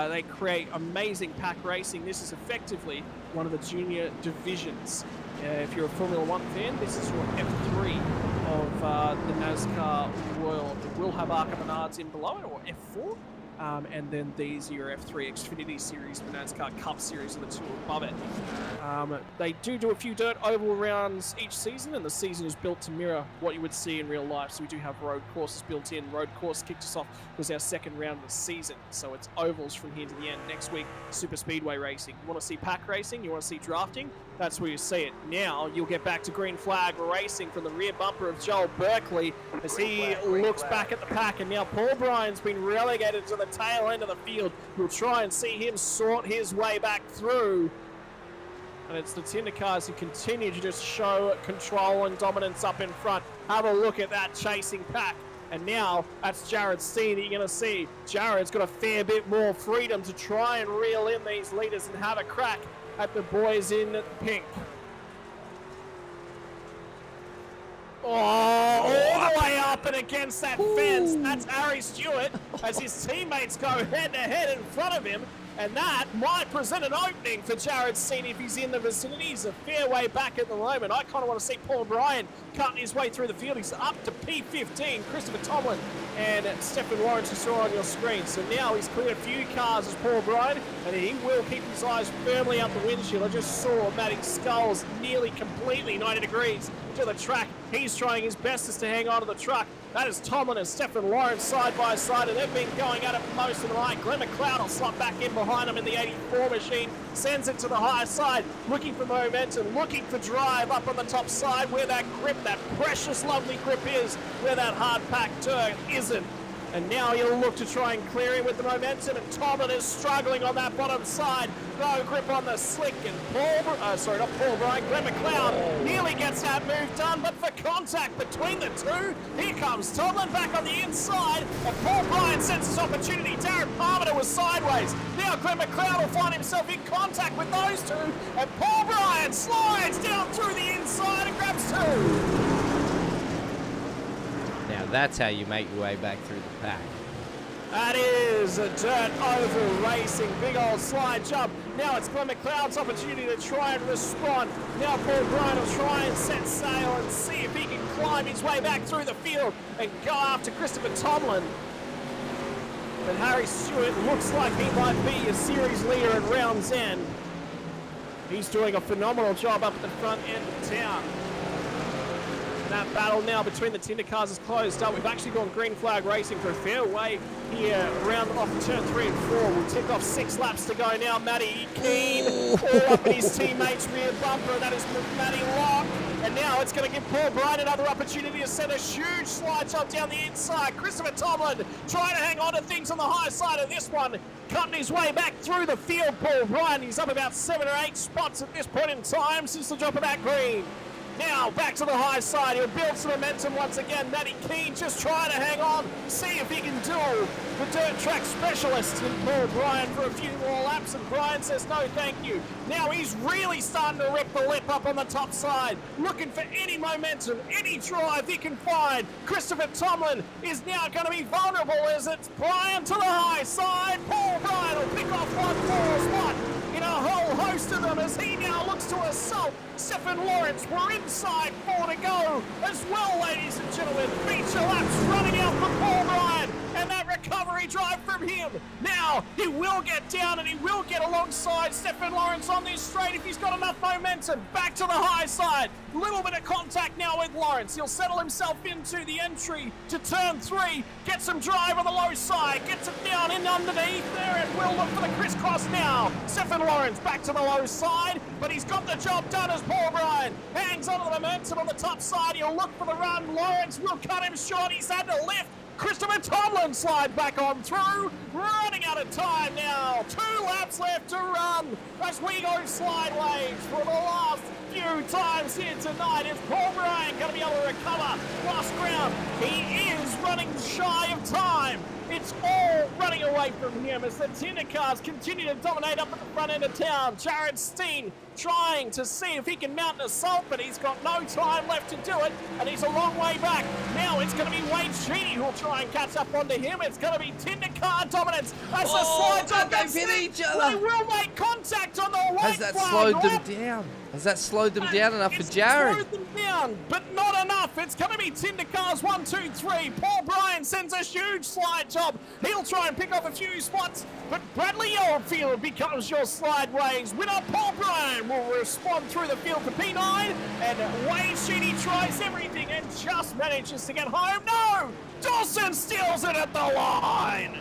They create amazing pack racing. This is effectively one of the junior divisions. If you're a Formula One fan, this is your F3 of the NASCAR world. It will have Arca Menards in below it, or F4. And then these are your F3 Xfinity Series, the NASCAR Cup Series are the two above it. They do a few dirt oval rounds each season, and the season is built to mirror what you would see in real life. So we do have road courses built in. Road course kicked us off, was our second round of the season. So it's ovals from here to the end. Next week, super speedway racing. You want to see pack racing? You want to see drafting? That's where you see it. Now you'll get back to green flag racing from the rear bumper of Joel Berkeley as he looks back at the pack, and now Paul Bryan's been relegated to the tail end of the field. We'll try and see him sort his way back through. And it's the Tinder cars who continue to just show control and dominance up in front. Have a look at that chasing pack. And now that's Jared C that you're going to see. Jared's got a fair bit more freedom to try and reel in these leaders and have a crack at the boys in pink. Oh, all the way up and against that fence. That's Harry Stewart as his teammates go head-to-head in front of him. And that might present an opening for Jared Seaney if he's in the vicinity. He's a fair way back at the moment. I kind of want to see Paul Bryan cutting his way through the field. He's up to P15, Christopher Tomlin and Stephen Lawrence, you saw on your screen. So now he's cleared a few cars as Paul Bryan, and he will keep his eyes firmly up the windshield. I just saw Matty Skulls nearly completely 90 degrees to the track. He's trying his bestest to hang on to the truck. That is Tomlin and Stephen Lawrence side by side, and they've been going at it most of the night. Glenn McLeod will slot back in behind him in the 84 machine, sends it to the high side, looking for momentum, looking for drive up on the top side where that grip, that precious, lovely grip is, where that hard-packed dirt isn't. And now he'll look to try and clear him with the momentum, and Tomlin is struggling on that bottom side. No grip on the slick, and not Paul Bryan, Glenn McLeod nearly gets that move done, but for contact between the two, here comes Tomlin back on the inside, and Paul Bryan sends his opportunity. Darren Parmenter was sideways. Now Glenn McLeod will find himself in contact with those two, and Paul Bryan slides down through the inside and grabs two. Now that's how you make your way back through the pack. That is a dirt oval racing, big old slide jump. Now it's Glenn McLeod's opportunity to try and respond. Now Paul Bryan will try and set sail and see if he can climb his way back through the field and go after Christopher Tomlin. But Harry Stewart looks like he might be a series leader at round's end. He's doing a phenomenal job up at the front end of town. That battle now between the Tinder cars is closed up. We've actually gone green flag racing for a fair way here around off turn 3 and 4. We'll tick off 6 laps to go now. Matty Keane all up in his teammate's rear bumper. That is Matty Locke. And now it's going to give Paul Bryan another opportunity to set a huge slide jump down the inside. Christopher Tomlin trying to hang on to things on the high side of this one. Cutting his way back through the field, Paul Bryan. He's up about 7 or 8 spots at this point in time since the drop of that green. Now back to the high side. He'll build some momentum once again. Matty Keane just trying to hang on, see if he can duel the dirt track specialist in Paul Bryan for a few more laps, and Bryan says no thank you. Now he's really starting to rip the lip up on the top side, looking for any momentum, any drive he can find. Christopher Tomlin is now going to be vulnerable as it's Bryan to the high side. Paul Bryan will pick off one more spot in a whole host of them as he now looks to assault Stephen Lawrence. We're inside 4 to go as well, ladies and gentlemen. Feature laps running out for Paul Bryan, and that recovery drive from him. Now he will get down and he will get alongside Stephen Lawrence on this straight if he's got enough momentum. Back to the high side. Little bit of contact now with Lawrence. He'll settle himself into the entry to turn 3. Get some drive on the low side. Gets it down in underneath there and will look for the crisscross now. Stephen Lawrence back to the low side, but he's got the job done as Paul Bryan hangs onto the momentum on the top side. He'll look for the run. Lawrence will cut him short. He's had to lift Christopher Tomlin slides back on through, running out of time now. 2 laps left to run as we go sideways for the last few times here tonight. Is Paul Bryan going to be able to recover lost ground? He is running shy of time. It's all running away from him as the Tinder cars continue to dominate up at the front end of town. Jared Steen trying to see if he can mount an assault, but he's got no time left to do it, and he's a long way back. Now it's going to be Wade Sheedy who'll try and catch up onto him. It's going to be Tinder car dominance as the slides up. They've hit each other. They will make contact on the white Has that flag. slowed them down? Has that slowed them down enough for Jared? Slowed them down, but not enough. It's going to be Tinder cars 1, 2, 3. Paul Bryan sends a huge slide job. He'll try and pick off a few spots, but Bradley Oldfield becomes your slideways winner. Paul Bryan will respond through the field to P9, and Wade Sheedy tries everything and just manages to get home. No! Dawson steals it at the line.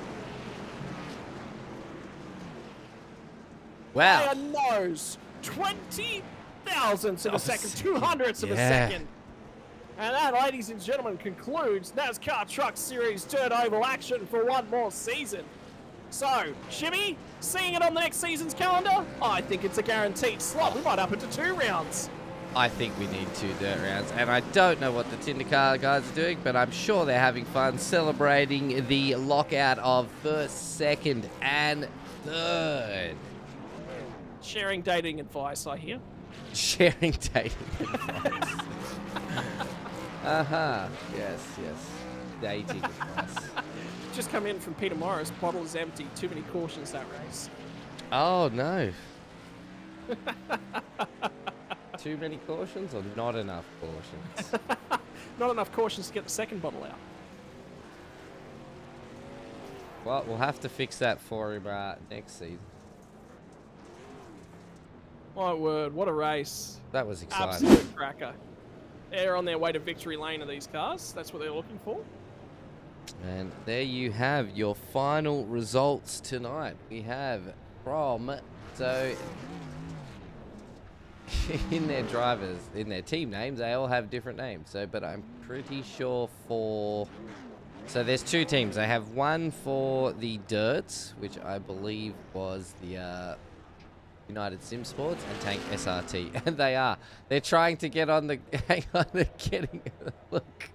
Wow. By a nose. 20 thousandths of a second, 200ths of a second. And that, ladies and gentlemen, concludes NASCAR Truck Series Dirt Oval action for one more season. So, Shimmy, seeing it on the next season's calendar? I think it's a guaranteed slot. We might up it to 2 rounds. I think we need 2 dirt rounds, and I don't know what the Tinder car guys are doing, but I'm sure they're having fun celebrating the lockout of 1st, 2nd, and 3rd. Sharing dating advice, I hear. Sharing dating advice. Yes. Dating advice. Just come in from Peter Morris. Bottle is empty. Too many cautions that race. Oh, no. Too many cautions or not enough cautions? Not enough cautions to get the second bottle out. Well, we'll have to fix that for him next season. My word, what a race. That was exciting. Absolute cracker. They're on their way to victory lane of these cars. That's what they're looking for. And there you have your final results tonight. We have from, so in their drivers, in their team names, they all have different names. So, but I'm pretty sure for, so there's 2 teams. They have one for the Dirts, which I believe was the United Sim Sports, and Tank SRT. And they're trying to get on the, hang on, they're getting, look.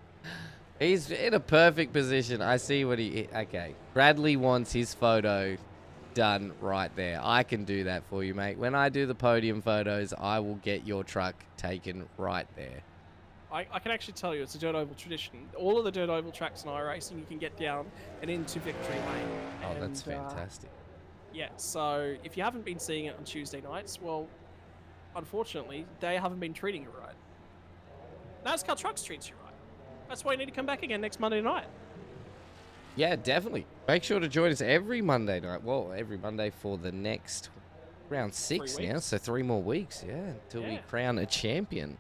He's in a perfect position. I see what okay. Bradley wants his photo done right there. I can do that for you, mate. When I do the podium photos, I will get your truck taken right there. I can actually tell you it's a dirt oval tradition. All of the dirt oval tracks in iRacing, you can get down and into victory lane. Oh, and, that's fantastic. Yeah, so if you haven't been seeing it on Tuesday nights, well, unfortunately, they haven't been treating you right. NASCAR Trucks treats you right. That's why you need to come back again next Monday night. Yeah, definitely. Make sure to join us every Monday night. Well, every Monday for the next round 6 now. So 3 more weeks, until we crown a champion.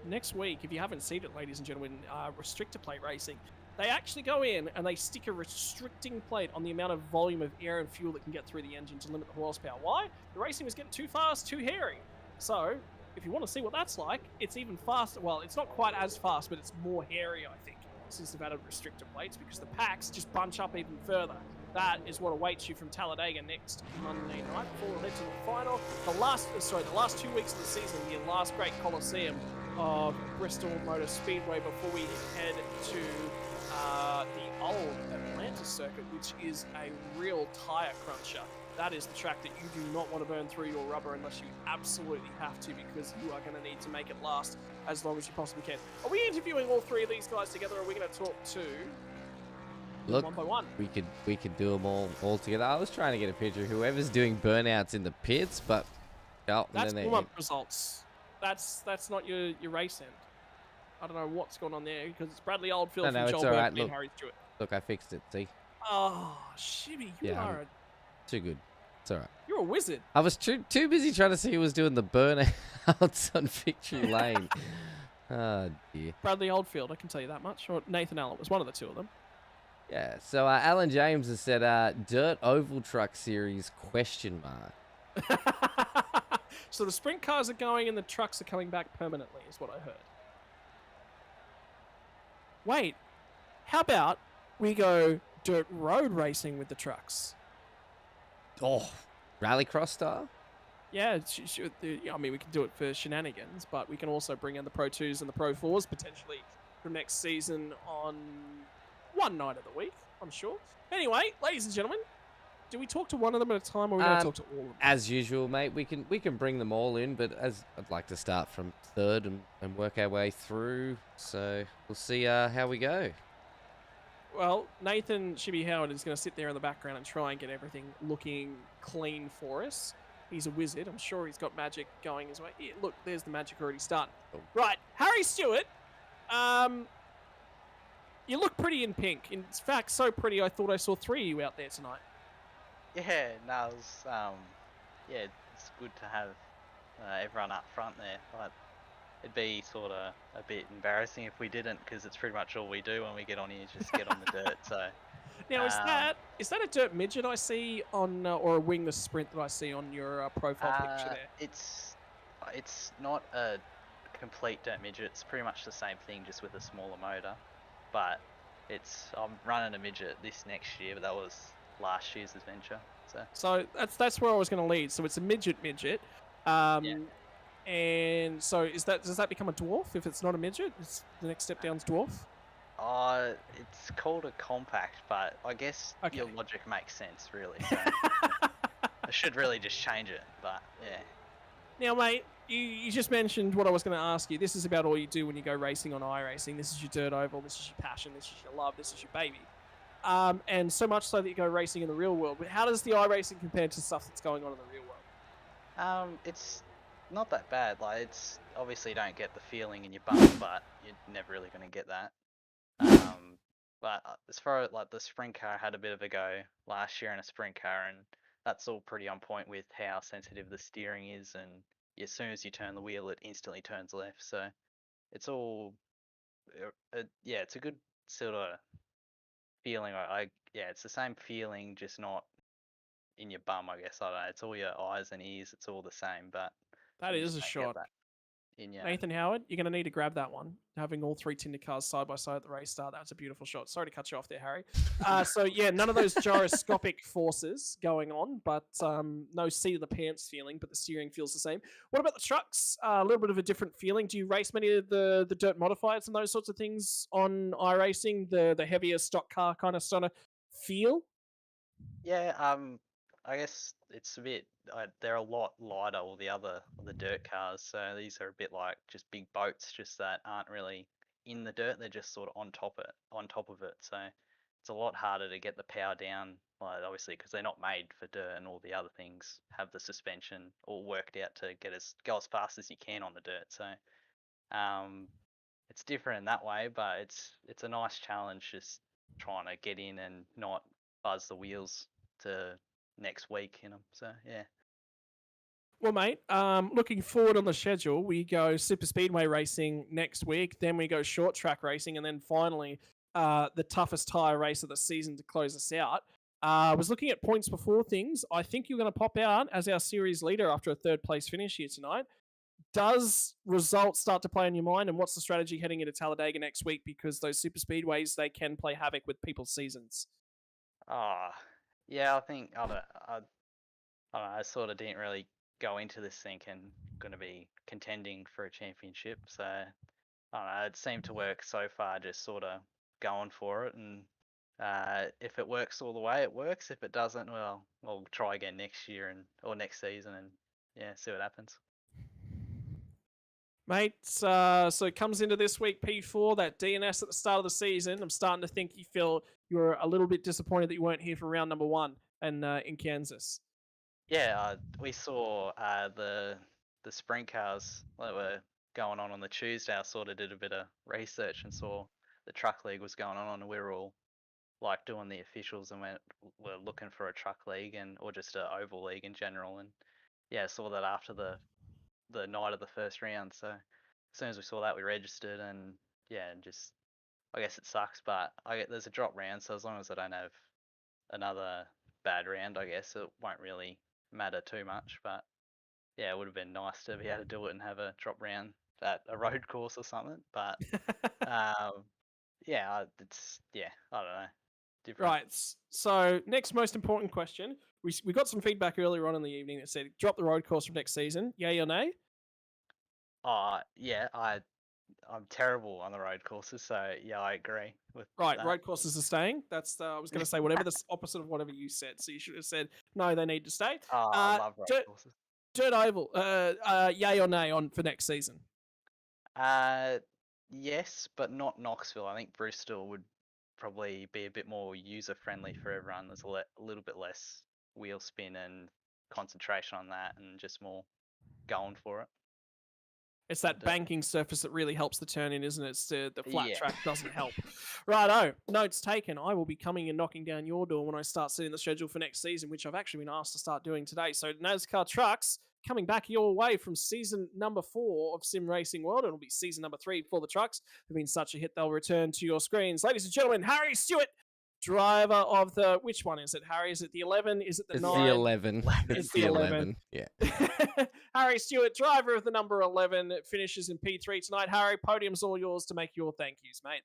Next week, if you haven't seen it, ladies and gentlemen, restrictor plate racing, they actually go in and they stick a restricting plate on the amount of volume of air and fuel that can get through the engine to limit the horsepower. Why? The racing was getting too fast, too hairy. So, if you want to see what that's like, it's even faster. Well, it's not quite as fast, but it's more hairy, I think, since they've added restrictor plates, because the packs just bunch up even further. That is what awaits you from Talladega next Monday night before we head to the final. The last 2 weeks of the season, the last great Coliseum of Bristol Motor Speedway before we head to the old Atlanta circuit, which is a real tire cruncher. That is the track that you do not want to burn through your rubber unless you absolutely have to, because you are going to need to make it last as long as you possibly can. Are we interviewing all 3 of these guys together, or are we going to talk to Look, one by one? We could do them all together. I was trying to get a picture of whoever's doing burnouts in the pits, but That's warm-up results. That's not your race end. I don't know what's going on there, because it's Bradley Oldfield from it's Joel all right. Berg and Harry Stewart. Look, I fixed it. See? Oh, shimmy, you are too good. It's all right. You're a wizard. I was too busy trying to see who was doing the burnouts on Victory Lane. Oh, dear. Bradley Oldfield, I can tell you that much. Or Nathan Allen was one of the 2 of them. Yeah, so Alan James has said, Dirt Oval Truck Series, ? So the sprint cars are going and the trucks are coming back permanently, is what I heard. Wait, how about we go dirt road racing with the trucks. Oh, rallycross style? Yeah, I mean, we can do it for shenanigans, but we can also bring in the Pro 2s and the Pro 4s potentially from next season on one night of the week, I'm sure. Anyway, ladies and gentlemen, do we talk to one of them at a time, or are we going to talk to all of them? As usual, mate, we can bring them all in, but as I'd like to start from third and work our way through. So we'll see how we go. Well, Nathan Shibby Howard is going to sit there in the background and try and get everything looking clean for us. He's a wizard. I'm sure he's got magic going his way. Yeah, look, there's the magic already starting. Oh. Right, Harry Stewart. You look pretty in pink. In fact, so pretty I thought I saw 3 of you out there tonight. Yeah, no, it was, yeah, it's good to have everyone up front there. But it'd be sort of a bit embarrassing if we didn't, because it's pretty much all we do when we get on here, is just get on the dirt. So now, is that a dirt midget I see on, or a wingless sprint that I see on your profile picture there? It's not a complete dirt midget. It's pretty much the same thing, just with a smaller motor. But I'm running a midget this next year, but that was last year's adventure. So that's where I was going to lead. So it's a midget. Yeah. And so does that become a dwarf if it's not a midget? It's the next step down's dwarf. It's called a compact, but I guess your logic makes sense, really. So I should really just change it, but yeah. Now, mate, you just mentioned what I was going to ask you. This is about all you do when you go racing on iRacing. This is your dirt oval. This is your passion. This is your love. This is your baby. And so much so that you go racing in the real world. But how does the iRacing compare to stuff that's going on in the real world? It's not that bad. Like, it's obviously you don't get the feeling in your bum, but you're never really going to get that. But as far as like the sprint car, had a bit of a go last year in a sprint car, and that's all pretty on point with how sensitive the steering is, and as soon as you turn the wheel, it instantly turns left. So it's all, yeah, it's a good sort of feeling. Yeah, it's the same feeling, just not in your bum, I guess. I don't know. It's all your eyes and ears. It's all the same, but that is a shot. Nathan Howard, you're going to need to grab that one. Having all 3 Tinder cars side by side at the race start, that's a beautiful shot. Sorry to cut you off there, Harry. So yeah, none of those gyroscopic forces going on, but no seat of the pants feeling, but the steering feels the same. What about the trucks? A little bit of a different feeling. Do you race many of the dirt modifieds and those sorts of things on iRacing? The heavier stock car kind of feel? Yeah, I guess it's a bit. They're a lot lighter, all the dirt cars. So these are a bit like just big boats, just that aren't really in the dirt. They're just sort of on top of it. So it's a lot harder to get the power down. Like, obviously, because they're not made for dirt, and all the other things have the suspension all worked out to go as fast as you can on the dirt. So it's different in that way, but it's a nice challenge, just trying to get in and not buzz the wheels to next week in them. So yeah. Well, mate, looking forward on the schedule, we go super speedway racing next week, then we go short track racing, and then finally the toughest tyre race of the season to close us out. I was looking at points before things. I think you're going to pop out as our series leader after a 3rd place finish here tonight. Does results start to play on your mind, and what's the strategy heading into Talladega next week? Because those super speedways, they can play havoc with people's seasons. Yeah, I think I don't know, I sort of didn't really go into this thinking going to be contending for a championship. So I don't know, it seemed to work so far, just sort of going for it. And if it works all the way, it works. If it doesn't, well, we'll try again next year or next season, and yeah, see what happens. Mate, so it comes into this week, P4, that DNS at the start of the season. I'm starting to think you were a little bit disappointed that you weren't here for round number 1 and in Kansas. Yeah, we saw the Sprintcars that were going on the Tuesday. I sort of did a bit of research and saw the truck league was going on, and we were all like doing the officials and we're looking for a truck league or just an oval league in general. And yeah, saw that after the night of the first round. So as soon as we saw that, we registered, and yeah, and just I guess it sucks, but there's a drop round, so as long as I don't have another bad round, I guess it won't really matter too much. But yeah, it would have been nice to be able to do it and have a drop round at a road course or something. But yeah, I don't know. different. Right. So next most important question. We got some feedback earlier on in the evening that said drop the road course from next season. Yay or nay? Yeah, I'm terrible on the road courses, so yeah, I agree with Right. that. Road courses are staying. That's I was going to say whatever the opposite of whatever you said. So you should have said no. They need to stay. I love road Dirt, courses. dirt oval. Yay or nay on for next season? Yes, but not Knoxville. I think Bristol would probably be a bit more user friendly for everyone. There's a little bit less wheel spin and concentration on that, and just more going for it. It's that And, banking surface that really helps the turn in, isn't it? It's the flat Yeah. track doesn't help. Righto, notes taken. I will be coming and knocking down your door when I start setting the schedule for next season, which I've actually been asked to start doing today. So NASCAR Trucks coming back your way from season number 4 of Sim Racing World. It'll be season number 3 for the trucks. They've been such a hit, they'll return to your screens. Ladies and gentlemen, Harry Stewart, driver of the... Which one is it, Harry? Is it the 11? Is it the 9? It's the 11. It's the 11. Yeah. Harry Stewart, driver of the number 11, finishes in P3 tonight. Harry, podium's all yours to make your thank yous, mate.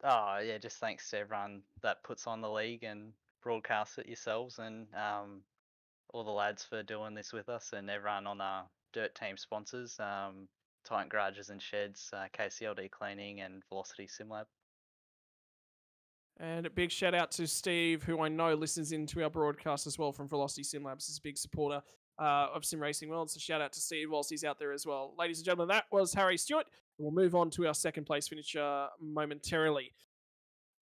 Oh yeah, just thanks to everyone that puts on the league and broadcasts it yourselves, and all the lads for doing this with us, and everyone on our dirt team sponsors, Titan Garages and Sheds, KCLD Cleaning, and Velocity SimLab. And a big shout out to Steve, who I know listens into our broadcast as well from Velocity SimLabs. He's a big supporter of Sim Racing World. So shout out to Steve whilst he's out there as well. Ladies and gentlemen, that was Harry Stewart. We'll move on to our second place finisher momentarily.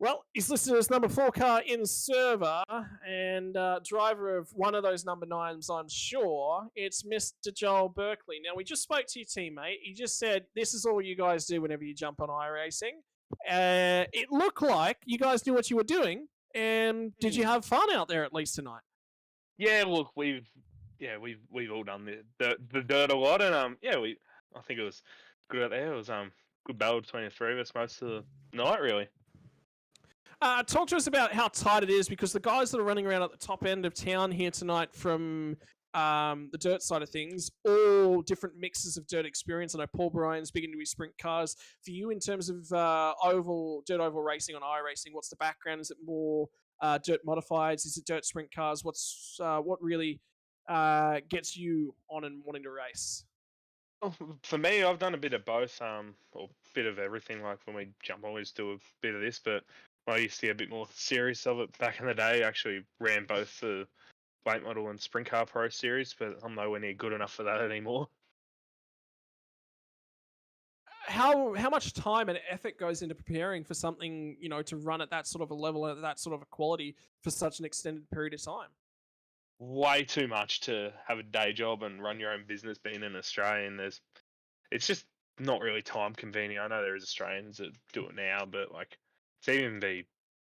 Well, he's listed as number 4 car in server and driver of one of those number 9s, I'm sure. It's Mr. Joel Berkeley. Now, we just spoke to your teammate. He just said, this is all you guys do whenever you jump on iRacing. It looked like you guys knew what you were doing. And did you have fun out there at least tonight? Yeah, look, we've all done the dirt a lot, and I think it was good out there. It was good battle between the three of us most of the night, really. Talk to us about how tight it is, because the guys that are running around at the top end of town here tonight from the dirt side of things, all different mixes of dirt experience. I know Paul Bryan's big into his sprint cars. For you, in terms of dirt oval racing on iRacing, what's the background? Is it more dirt modifieds? Is it dirt sprint cars? What really gets you on and wanting to race? Well, for me, I've done a bit of both, or a bit of everything. Like when we jump on, we just do a bit of this, but I used to get a bit more serious of it back in the day. I actually ran both the late model and Sprint Car Pro series, but I'm nowhere near good enough for that anymore. How much time and effort goes into preparing for something, to run at that sort of a level, at that sort of a quality for such an extended period of time? Way too much to have a day job and run your own business being an Australian. It's just not really time convenient. I know there is Australians that do it now, but like to even be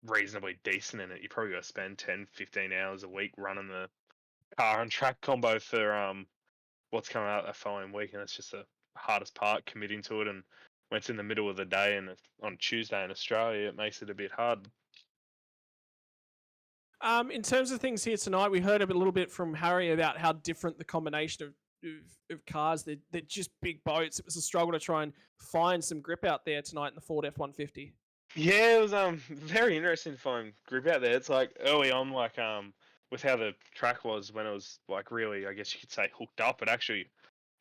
reasonably decent in it, you probably got to spend 10, 15 hours a week running the car and track combo for what's coming out that following week, and that's just the hardest part, committing to it. And when it's in the middle of the day and on Tuesday in Australia, it makes it a bit hard. In terms of things here tonight, we heard a little bit from Harry about how different the combination of cars. They're just big boats. It was a struggle to try and find some grip out there tonight in the Ford F-150. Yeah, it was very interesting to find grip out there. It's like early on, like with how the track was when it was like really, I guess you could say, hooked up. It actually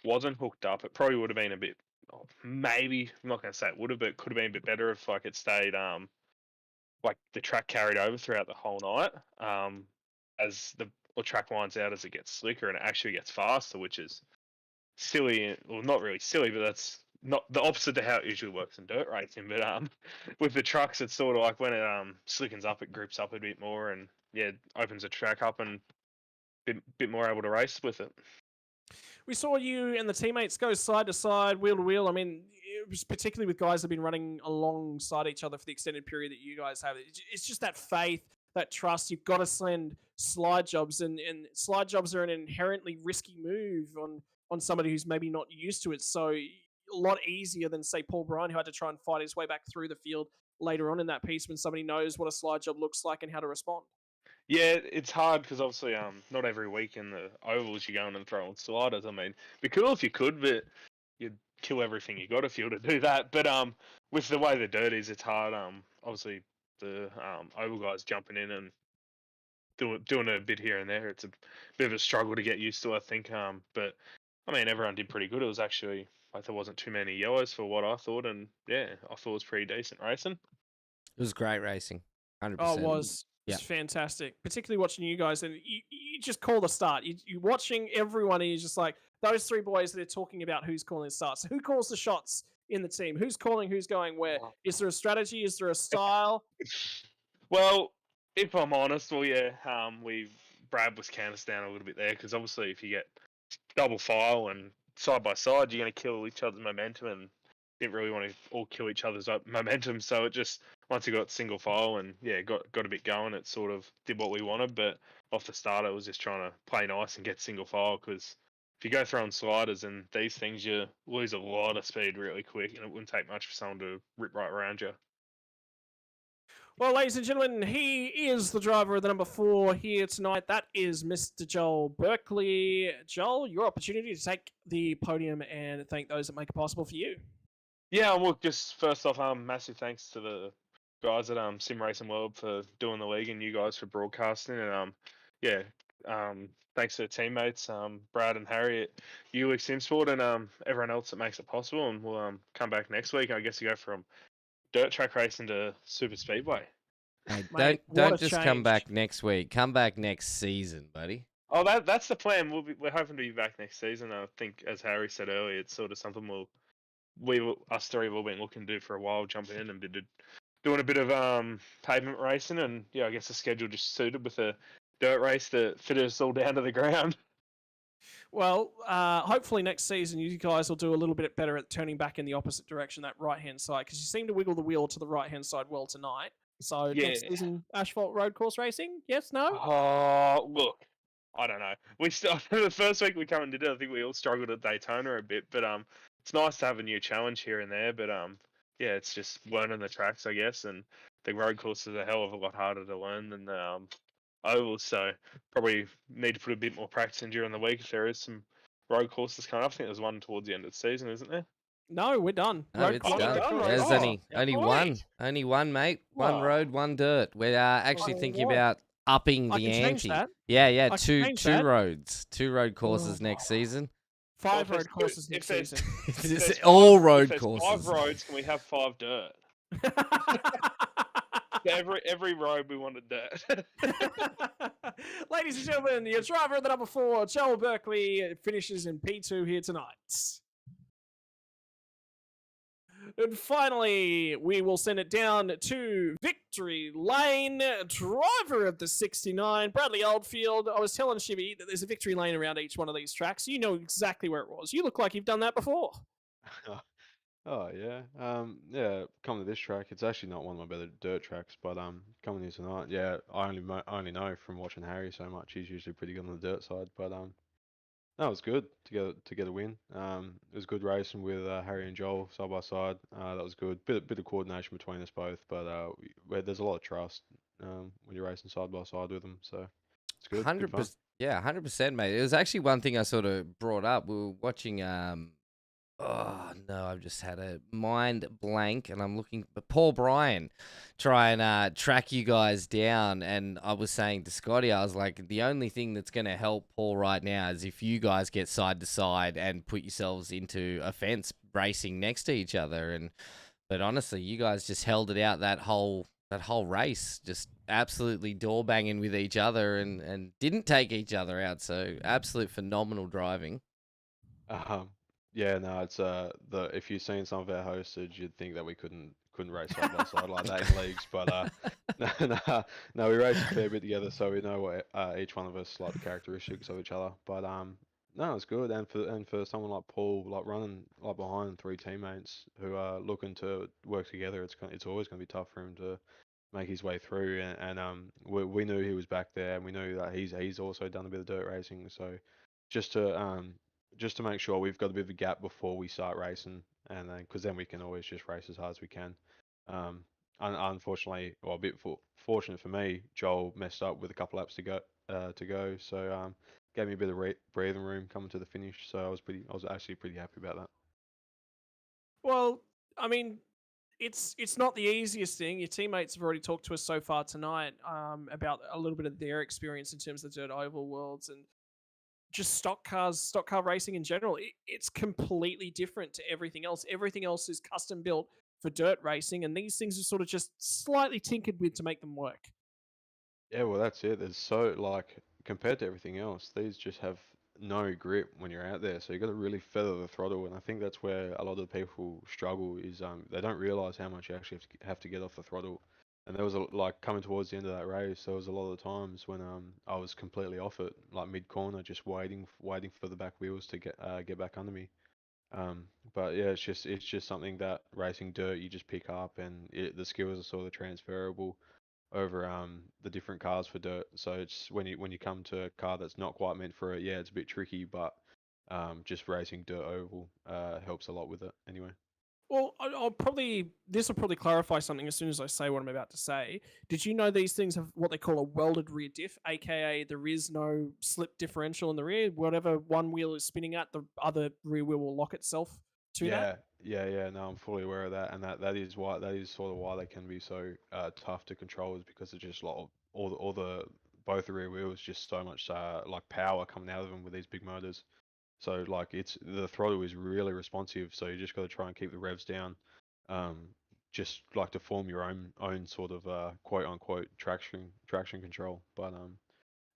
wasn't hooked up. It probably would have been a bit, maybe I'm not going to say it would have, but it could have been a bit better if like it stayed like the track carried over throughout the whole night. As the track winds out, as it gets slicker and it actually gets faster, which is silly. Well, not really silly, but that's not the opposite to how it usually works in dirt racing. But with the trucks, it's sort of like when it slickens up, it grips up a bit more, and yeah, opens the track up and bit more able to race with it. We saw you and the teammates go side to side, wheel to wheel. I mean, it was particularly with guys that have been running alongside each other for the extended period that you guys have. It's just that faith, that trust. You've got to send slide jobs, and slide jobs are an inherently risky move on somebody who's maybe not used to it. So a lot easier than, say, Paul Bryan, who had to try and fight his way back through the field later on in that piece when somebody knows what a slide job looks like and how to respond. Yeah, it's hard because obviously not every week in the ovals you're going and throwing sliders. I mean, it'd be cool if you could, but you'd kill everything you got if you were to do that. But with the way the dirt is, it's hard. Obviously the oval guys jumping in and doing a bit here and there. It's a bit of a struggle to get used to, I think. But I mean, everyone did pretty good. It was actually like there wasn't too many yellows for what I thought, and yeah, I thought it was pretty decent racing. It was great racing. 100%. Oh, it was. It Yeah. was fantastic, particularly watching you guys. And you just call the start. You're watching everyone, and you're just like, those three boys, they're talking about who's calling the starts. Who calls the shots in the team? Who's calling, who's going where? Is there a strategy? Is there a style? Well, if I'm honest, well, yeah, Brad was counting us down a little bit there because obviously if you get double file and side by side, you're going to kill each other's momentum, and didn't really want to all kill each other's momentum. So it just once you got single file and yeah, got a bit going, it sort of did what we wanted. But off the start, it was just trying to play nice and get single file because if you go throwing sliders and these things, you lose a lot of speed really quick, and it wouldn't take much for someone to rip right around you. Well, ladies and gentlemen, he is the driver of the number 4 here tonight. That is Mr. Joel Berkeley. Joel, your opportunity to take the podium and thank those that make it possible for you. Yeah, look, just first off, massive thanks to the guys at Sim Racing World for doing the league and you guys for broadcasting, and yeah, thanks to the teammates, Brad and Harry at UX Simsport, and everyone else that makes it possible. And we'll come back next week. I guess you go from dirt track racing to super speedway. Hey, Mate, don't what a just come change. back next week. Come back next season, buddy. Oh, that's the plan. We're hoping to be back next season. I think, as Harry said earlier, it's sort of something us three have all been looking to do for a while, jumping in and doing a bit of pavement racing, and yeah, I guess the schedule just suited with a dirt race that fitted us all down to the ground. Well, hopefully next season you guys will do a little bit better at turning back in the opposite direction, that right-hand side, because you seem to wiggle the wheel to the right-hand side well tonight. So next Yeah. season, asphalt road course racing? Yes, no? Oh, look, I don't know. We still the first week we come and did it, I think we all struggled at Daytona a bit, but it's nice to have a new challenge here and there. But yeah, it's just learning the tracks, I guess, and the road course is a hell of a lot harder to learn than the ovals. So probably need to put a bit more practice in during the week if there is some road courses coming up. I think there's one towards the end of the season, isn't there? No, we're done. No, Road it's course, done. road done, course. right? There's Oh, only one. Only one, mate. One Wow. road, one dirt. We're actually Oh, thinking what? about upping I the can change ante. that. Yeah, I can two change two that. roads. 2 road courses next season. 5 Well, road courses next if season. It's all road if there's courses. 5 roads, can we have 5 dirt? Every road we want a dirt. Ladies and gentlemen, your driver of the number 4, Joel Berkeley, finishes in P2 here tonight. And finally, we will send it down to Victory Lane, driver of the 69, Bradley Oldfield. I was telling Shibby that there's a Victory Lane around each one of these tracks. You know exactly where it was. You look like you've done that before. Oh yeah, yeah. Coming to this track, it's actually not one of my better dirt tracks, but coming here tonight, yeah, I only know from watching Harry so much. He's usually pretty good on the dirt side, but no, it was good to get a win. It was good racing with Harry and Joel side by side. That was good. Bit of coordination between us both, but there's a lot of trust when you're racing side by side with them. So it's good. Good fun. 100%. Yeah, 100%, mate. It was actually one thing I sort of brought up. We were watching. Oh no, I've just had a mind blank, and I'm looking for Paul Bryan try and track you guys down. And I was saying to Scotty, I was like, the only thing that's going to help Paul right now is if you guys get side to side and put yourselves into a fence racing next to each other. But honestly, you guys just held it out that whole race, just absolutely door banging with each other and didn't take each other out. So absolute phenomenal driving. Yeah, no, it's if you've seen some of our hostage, you'd think that we couldn't race side by side like that in leagues, but no, we race a fair bit together, so we know what each one of us like the characteristics of each other. But no, it's good, and for someone like Paul, like running like behind 3 teammates who are looking to work together, it's always going to be tough for him to make his way through, and we knew he was back there, and we knew that he's also done a bit of dirt racing, so just to make sure we've got a bit of a gap before we start racing, and then because then we can always just race as hard as we can. Unfortunately, well, a bit fortunate for me, Joel messed up with a couple laps to go, so gave me a bit of breathing room coming to the finish. So I was actually pretty happy about that. Well, I mean, It's not the easiest thing. Your teammates have already talked to us so far tonight about a little bit of their experience in terms of the Dirt Oval Worlds and just stock car racing in general. It's completely different to everything else. Everything else is custom built for dirt racing, and these things are sort of just slightly tinkered with to make them work. Yeah, well, that's it. There's so like compared to everything else, these just have no grip when you're out there. So you got to really feather the throttle, and I think that's where a lot of people struggle is they don't realize how much you actually have to get off the throttle. And there was like coming towards the end of that race, there was a lot of times when I was completely off it, like mid corner, just waiting for the back wheels to get back under me. Um, but yeah, it's just something that racing dirt you just pick up, and the skills are sort of transferable over the different cars for dirt. So it's when you come to a car that's not quite meant for it, yeah, it's a bit tricky, but just racing dirt oval helps a lot with it anyway. Well, this will probably clarify something as soon as I say what I'm about to say. Did you know these things have what they call a welded rear diff, aka there is no slip differential in the rear. Whatever one wheel is spinning at, the other rear wheel will lock itself to that. Yeah. No, I'm fully aware of that, and that is sort of why they can be so tough to control is because it's just like all the both the rear wheels just so much like power coming out of them with these big motors. So like it's the throttle is really responsive, so you just got to try and keep the revs down, um, just like to form your own sort of quote unquote traction control. But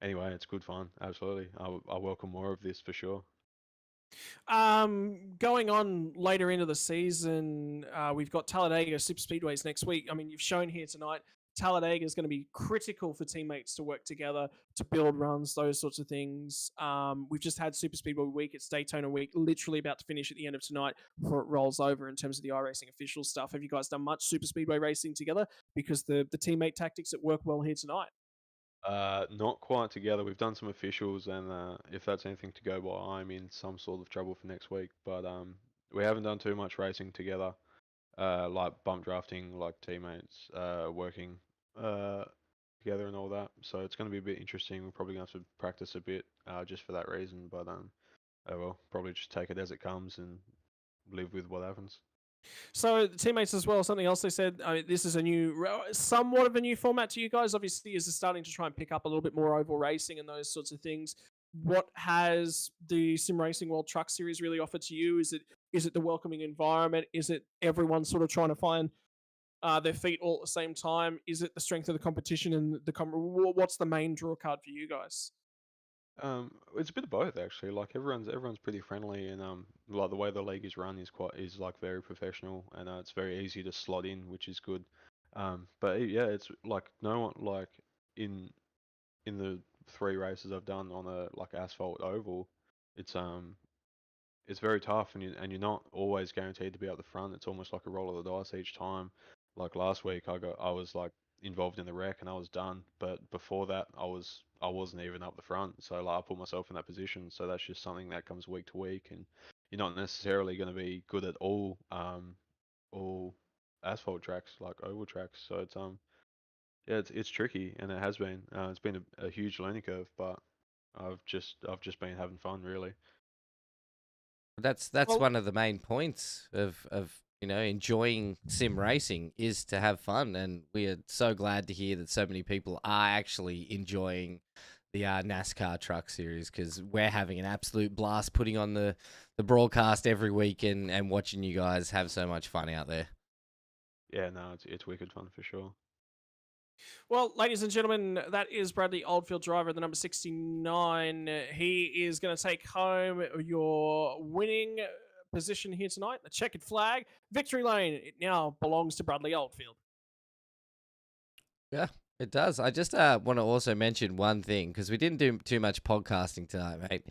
anyway, it's good fun. Absolutely, I welcome more of this for sure. Going on later into the season, we've got Talladega Super Speedways next week. I mean, you've shown here tonight Talladega is going to be critical for teammates to work together to build runs, those sorts of things. We've just had Super Speedway week. It's Daytona week, literally about to finish at the end of tonight before it rolls over in terms of the iRacing official stuff. Have you guys done much Super Speedway racing together? Because the teammate tactics that work well here tonight. Not quite together. We've done some officials, and if that's anything to go by, I'm in some sort of trouble for next week. But we haven't done too much racing together, like bump drafting, like teammates, working uh, together and all that. So it's going to be a bit interesting. We're probably going to have to practice a bit, just for that reason. But oh well, probably just take it as it comes and live with what happens. So the teammates as well. Something else they said. I mean, this is somewhat of a new format to you guys. Obviously, is starting to try and pick up a little bit more oval racing and those sorts of things. What has the Sim Racing World Truck Series really offered to you? Is it the welcoming environment? Is it everyone sort of trying to find their feet all at the same time? Is it the strength of the competition and what's the main draw card for you guys? It's a bit of both actually. Like everyone's pretty friendly, and like the way the league is run is like very professional, and it's very easy to slot in, which is good. But yeah, it's like no one like in in the three races I've done on a like asphalt oval, it's it's very tough, and you're not always guaranteed to be up the front. It's almost like a roll of the dice each time. Like last week, I was like involved in the wreck and I was done. But before that, I wasn't even up the front. So like I put myself in that position. So that's just something that comes week to week, and you're not necessarily going to be good at all asphalt tracks like oval tracks. So it's yeah, it's tricky, and it has been. It's been a huge learning curve, but I've just been having fun really. That's Well, one of the main points of enjoying sim racing is to have fun, and we are so glad to hear that so many people are actually enjoying the NASCAR Truck Series, because we're having an absolute blast putting on the broadcast every week and watching you guys have so much fun out there. Yeah, no, it's wicked fun for sure. well, ladies and gentlemen, that is Bradley Oldfield, driver, the number 69. He is going to take home your winning position here tonight. The checkered flag, victory lane. It now belongs to Bradley Oldfield. Yeah, it does. I just want to also mention one thing, because we didn't do too much podcasting tonight, mate.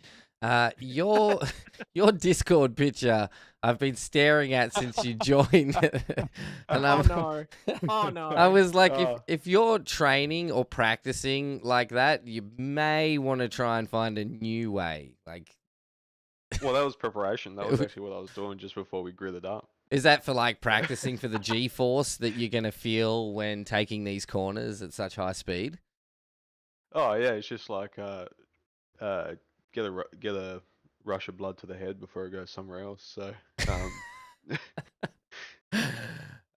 Your your Discord picture I've been staring at since you joined, and Oh no! Oh no! I was like, Oh. if you're training or practicing like that, you may want to try and find a new way. Like, Well, that was preparation. That was actually what I was doing just before we gridded up. is that for like practicing for the G-force that you're gonna feel when taking these corners at such high speed? Oh yeah, it's just like get a rush of blood to the head before it goes somewhere else. So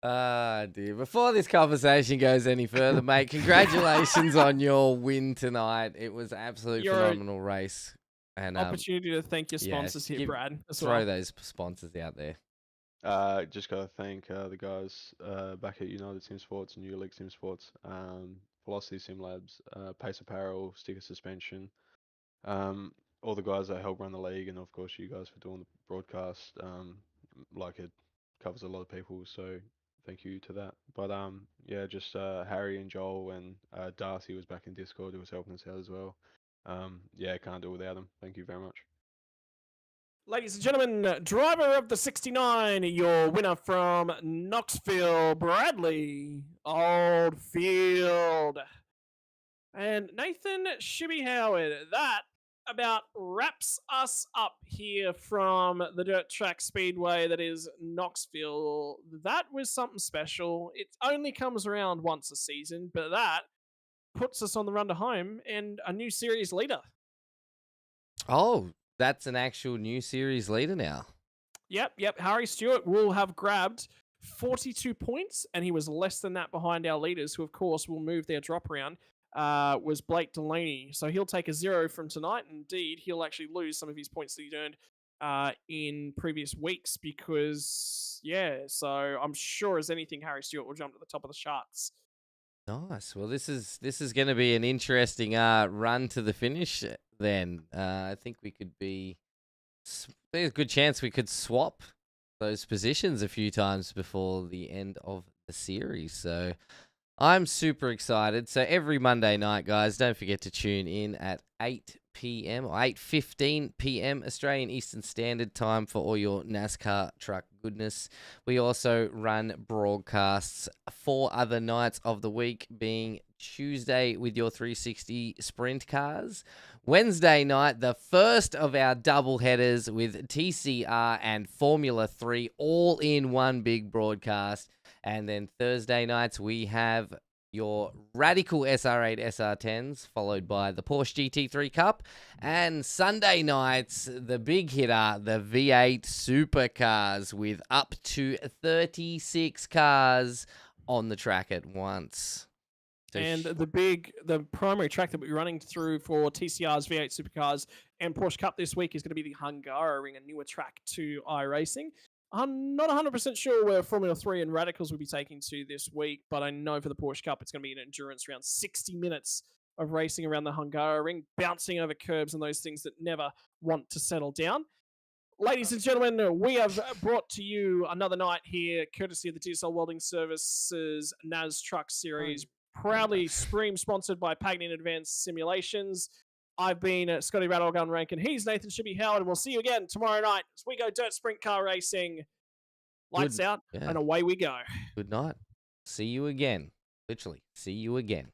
Ah, dear. Before this conversation goes any further, mate, congratulations on your win tonight. It was an absolute Your phenomenal race. And opportunity to thank your yeah, sponsors here, Brad, as throw well. those sponsors out there. Just gotta thank the guys back at United Sim Sports and New League Sim Sports, Velocity Sim Labs, Pace Apparel, Sticker Suspension, all the guys that help run the league, and of course you guys for doing the broadcast. Like it covers a lot of people, so thank you to that. But yeah, just Harry and Joel and Darcy was back in Discord who was helping us out as well. Yeah, can't do it without them. Thank you very much. Ladies and gentlemen, driver of the 69, your winner from Knoxville, Bradley Oldfield. And Nathan Shibby Howard. That about wraps us up here from the Dirt Track Speedway that is Knoxville. That was something special. It only comes around once a season, but that puts us on the run to home and a new series leader. Oh, that's an actual new series leader now. Yep. Harry Stewart will have grabbed 42 points, and he was less than that behind our leaders, who, of course, will move their drop round, was Blake Delaney. So he'll take a 0 from tonight. Indeed, he'll actually lose some of his points that he's earned in previous weeks because, yeah, so I'm sure as anything, Harry Stewart will jump to the top of the charts. Nice. Well, this is going to be an interesting run to the finish. Then I think we could be. There's a good chance we could swap those positions a few times before the end of the series. So I'm super excited. So every Monday night, guys, don't forget to tune in at 8 p.m. or 8:15 p.m. Australian Eastern Standard Time for all your NASCAR truck goodness. We also run broadcasts 4 other nights of the week, being Tuesday with your 360 Sprint Cars, Wednesday night, the first of our double headers with TCR and Formula 3 all in one big broadcast. And then Thursday nights, we have your Radical SR8 SR10s, followed by the Porsche GT3 Cup. And Sunday nights, the big hitter, the V8 Supercars, with up to 36 cars on the track at once. And the primary track that we're running through for TCR's V8 Supercars and Porsche Cup this week is going to be the Hungaroring, a newer track to iRacing. I'm not 100% sure where Formula 3 and Radicals will be taking to this week, but I know for the Porsche Cup it's going to be an endurance around 60 minutes of racing around the Hungaroring, bouncing over curbs and those things that never want to settle down. Ladies and gentlemen, we have brought to you another night here, courtesy of the DSL Welding Services NASTRUCKS series, proudly sponsored by Pagnian Advanced Simulations. I've been Scotty Rattlegun Rankin. He's Nathan Shibby Howard, and we'll see you again tomorrow night as we go dirt sprint car racing. Lights out, and away we go. Good night. See you again. Literally, see you again.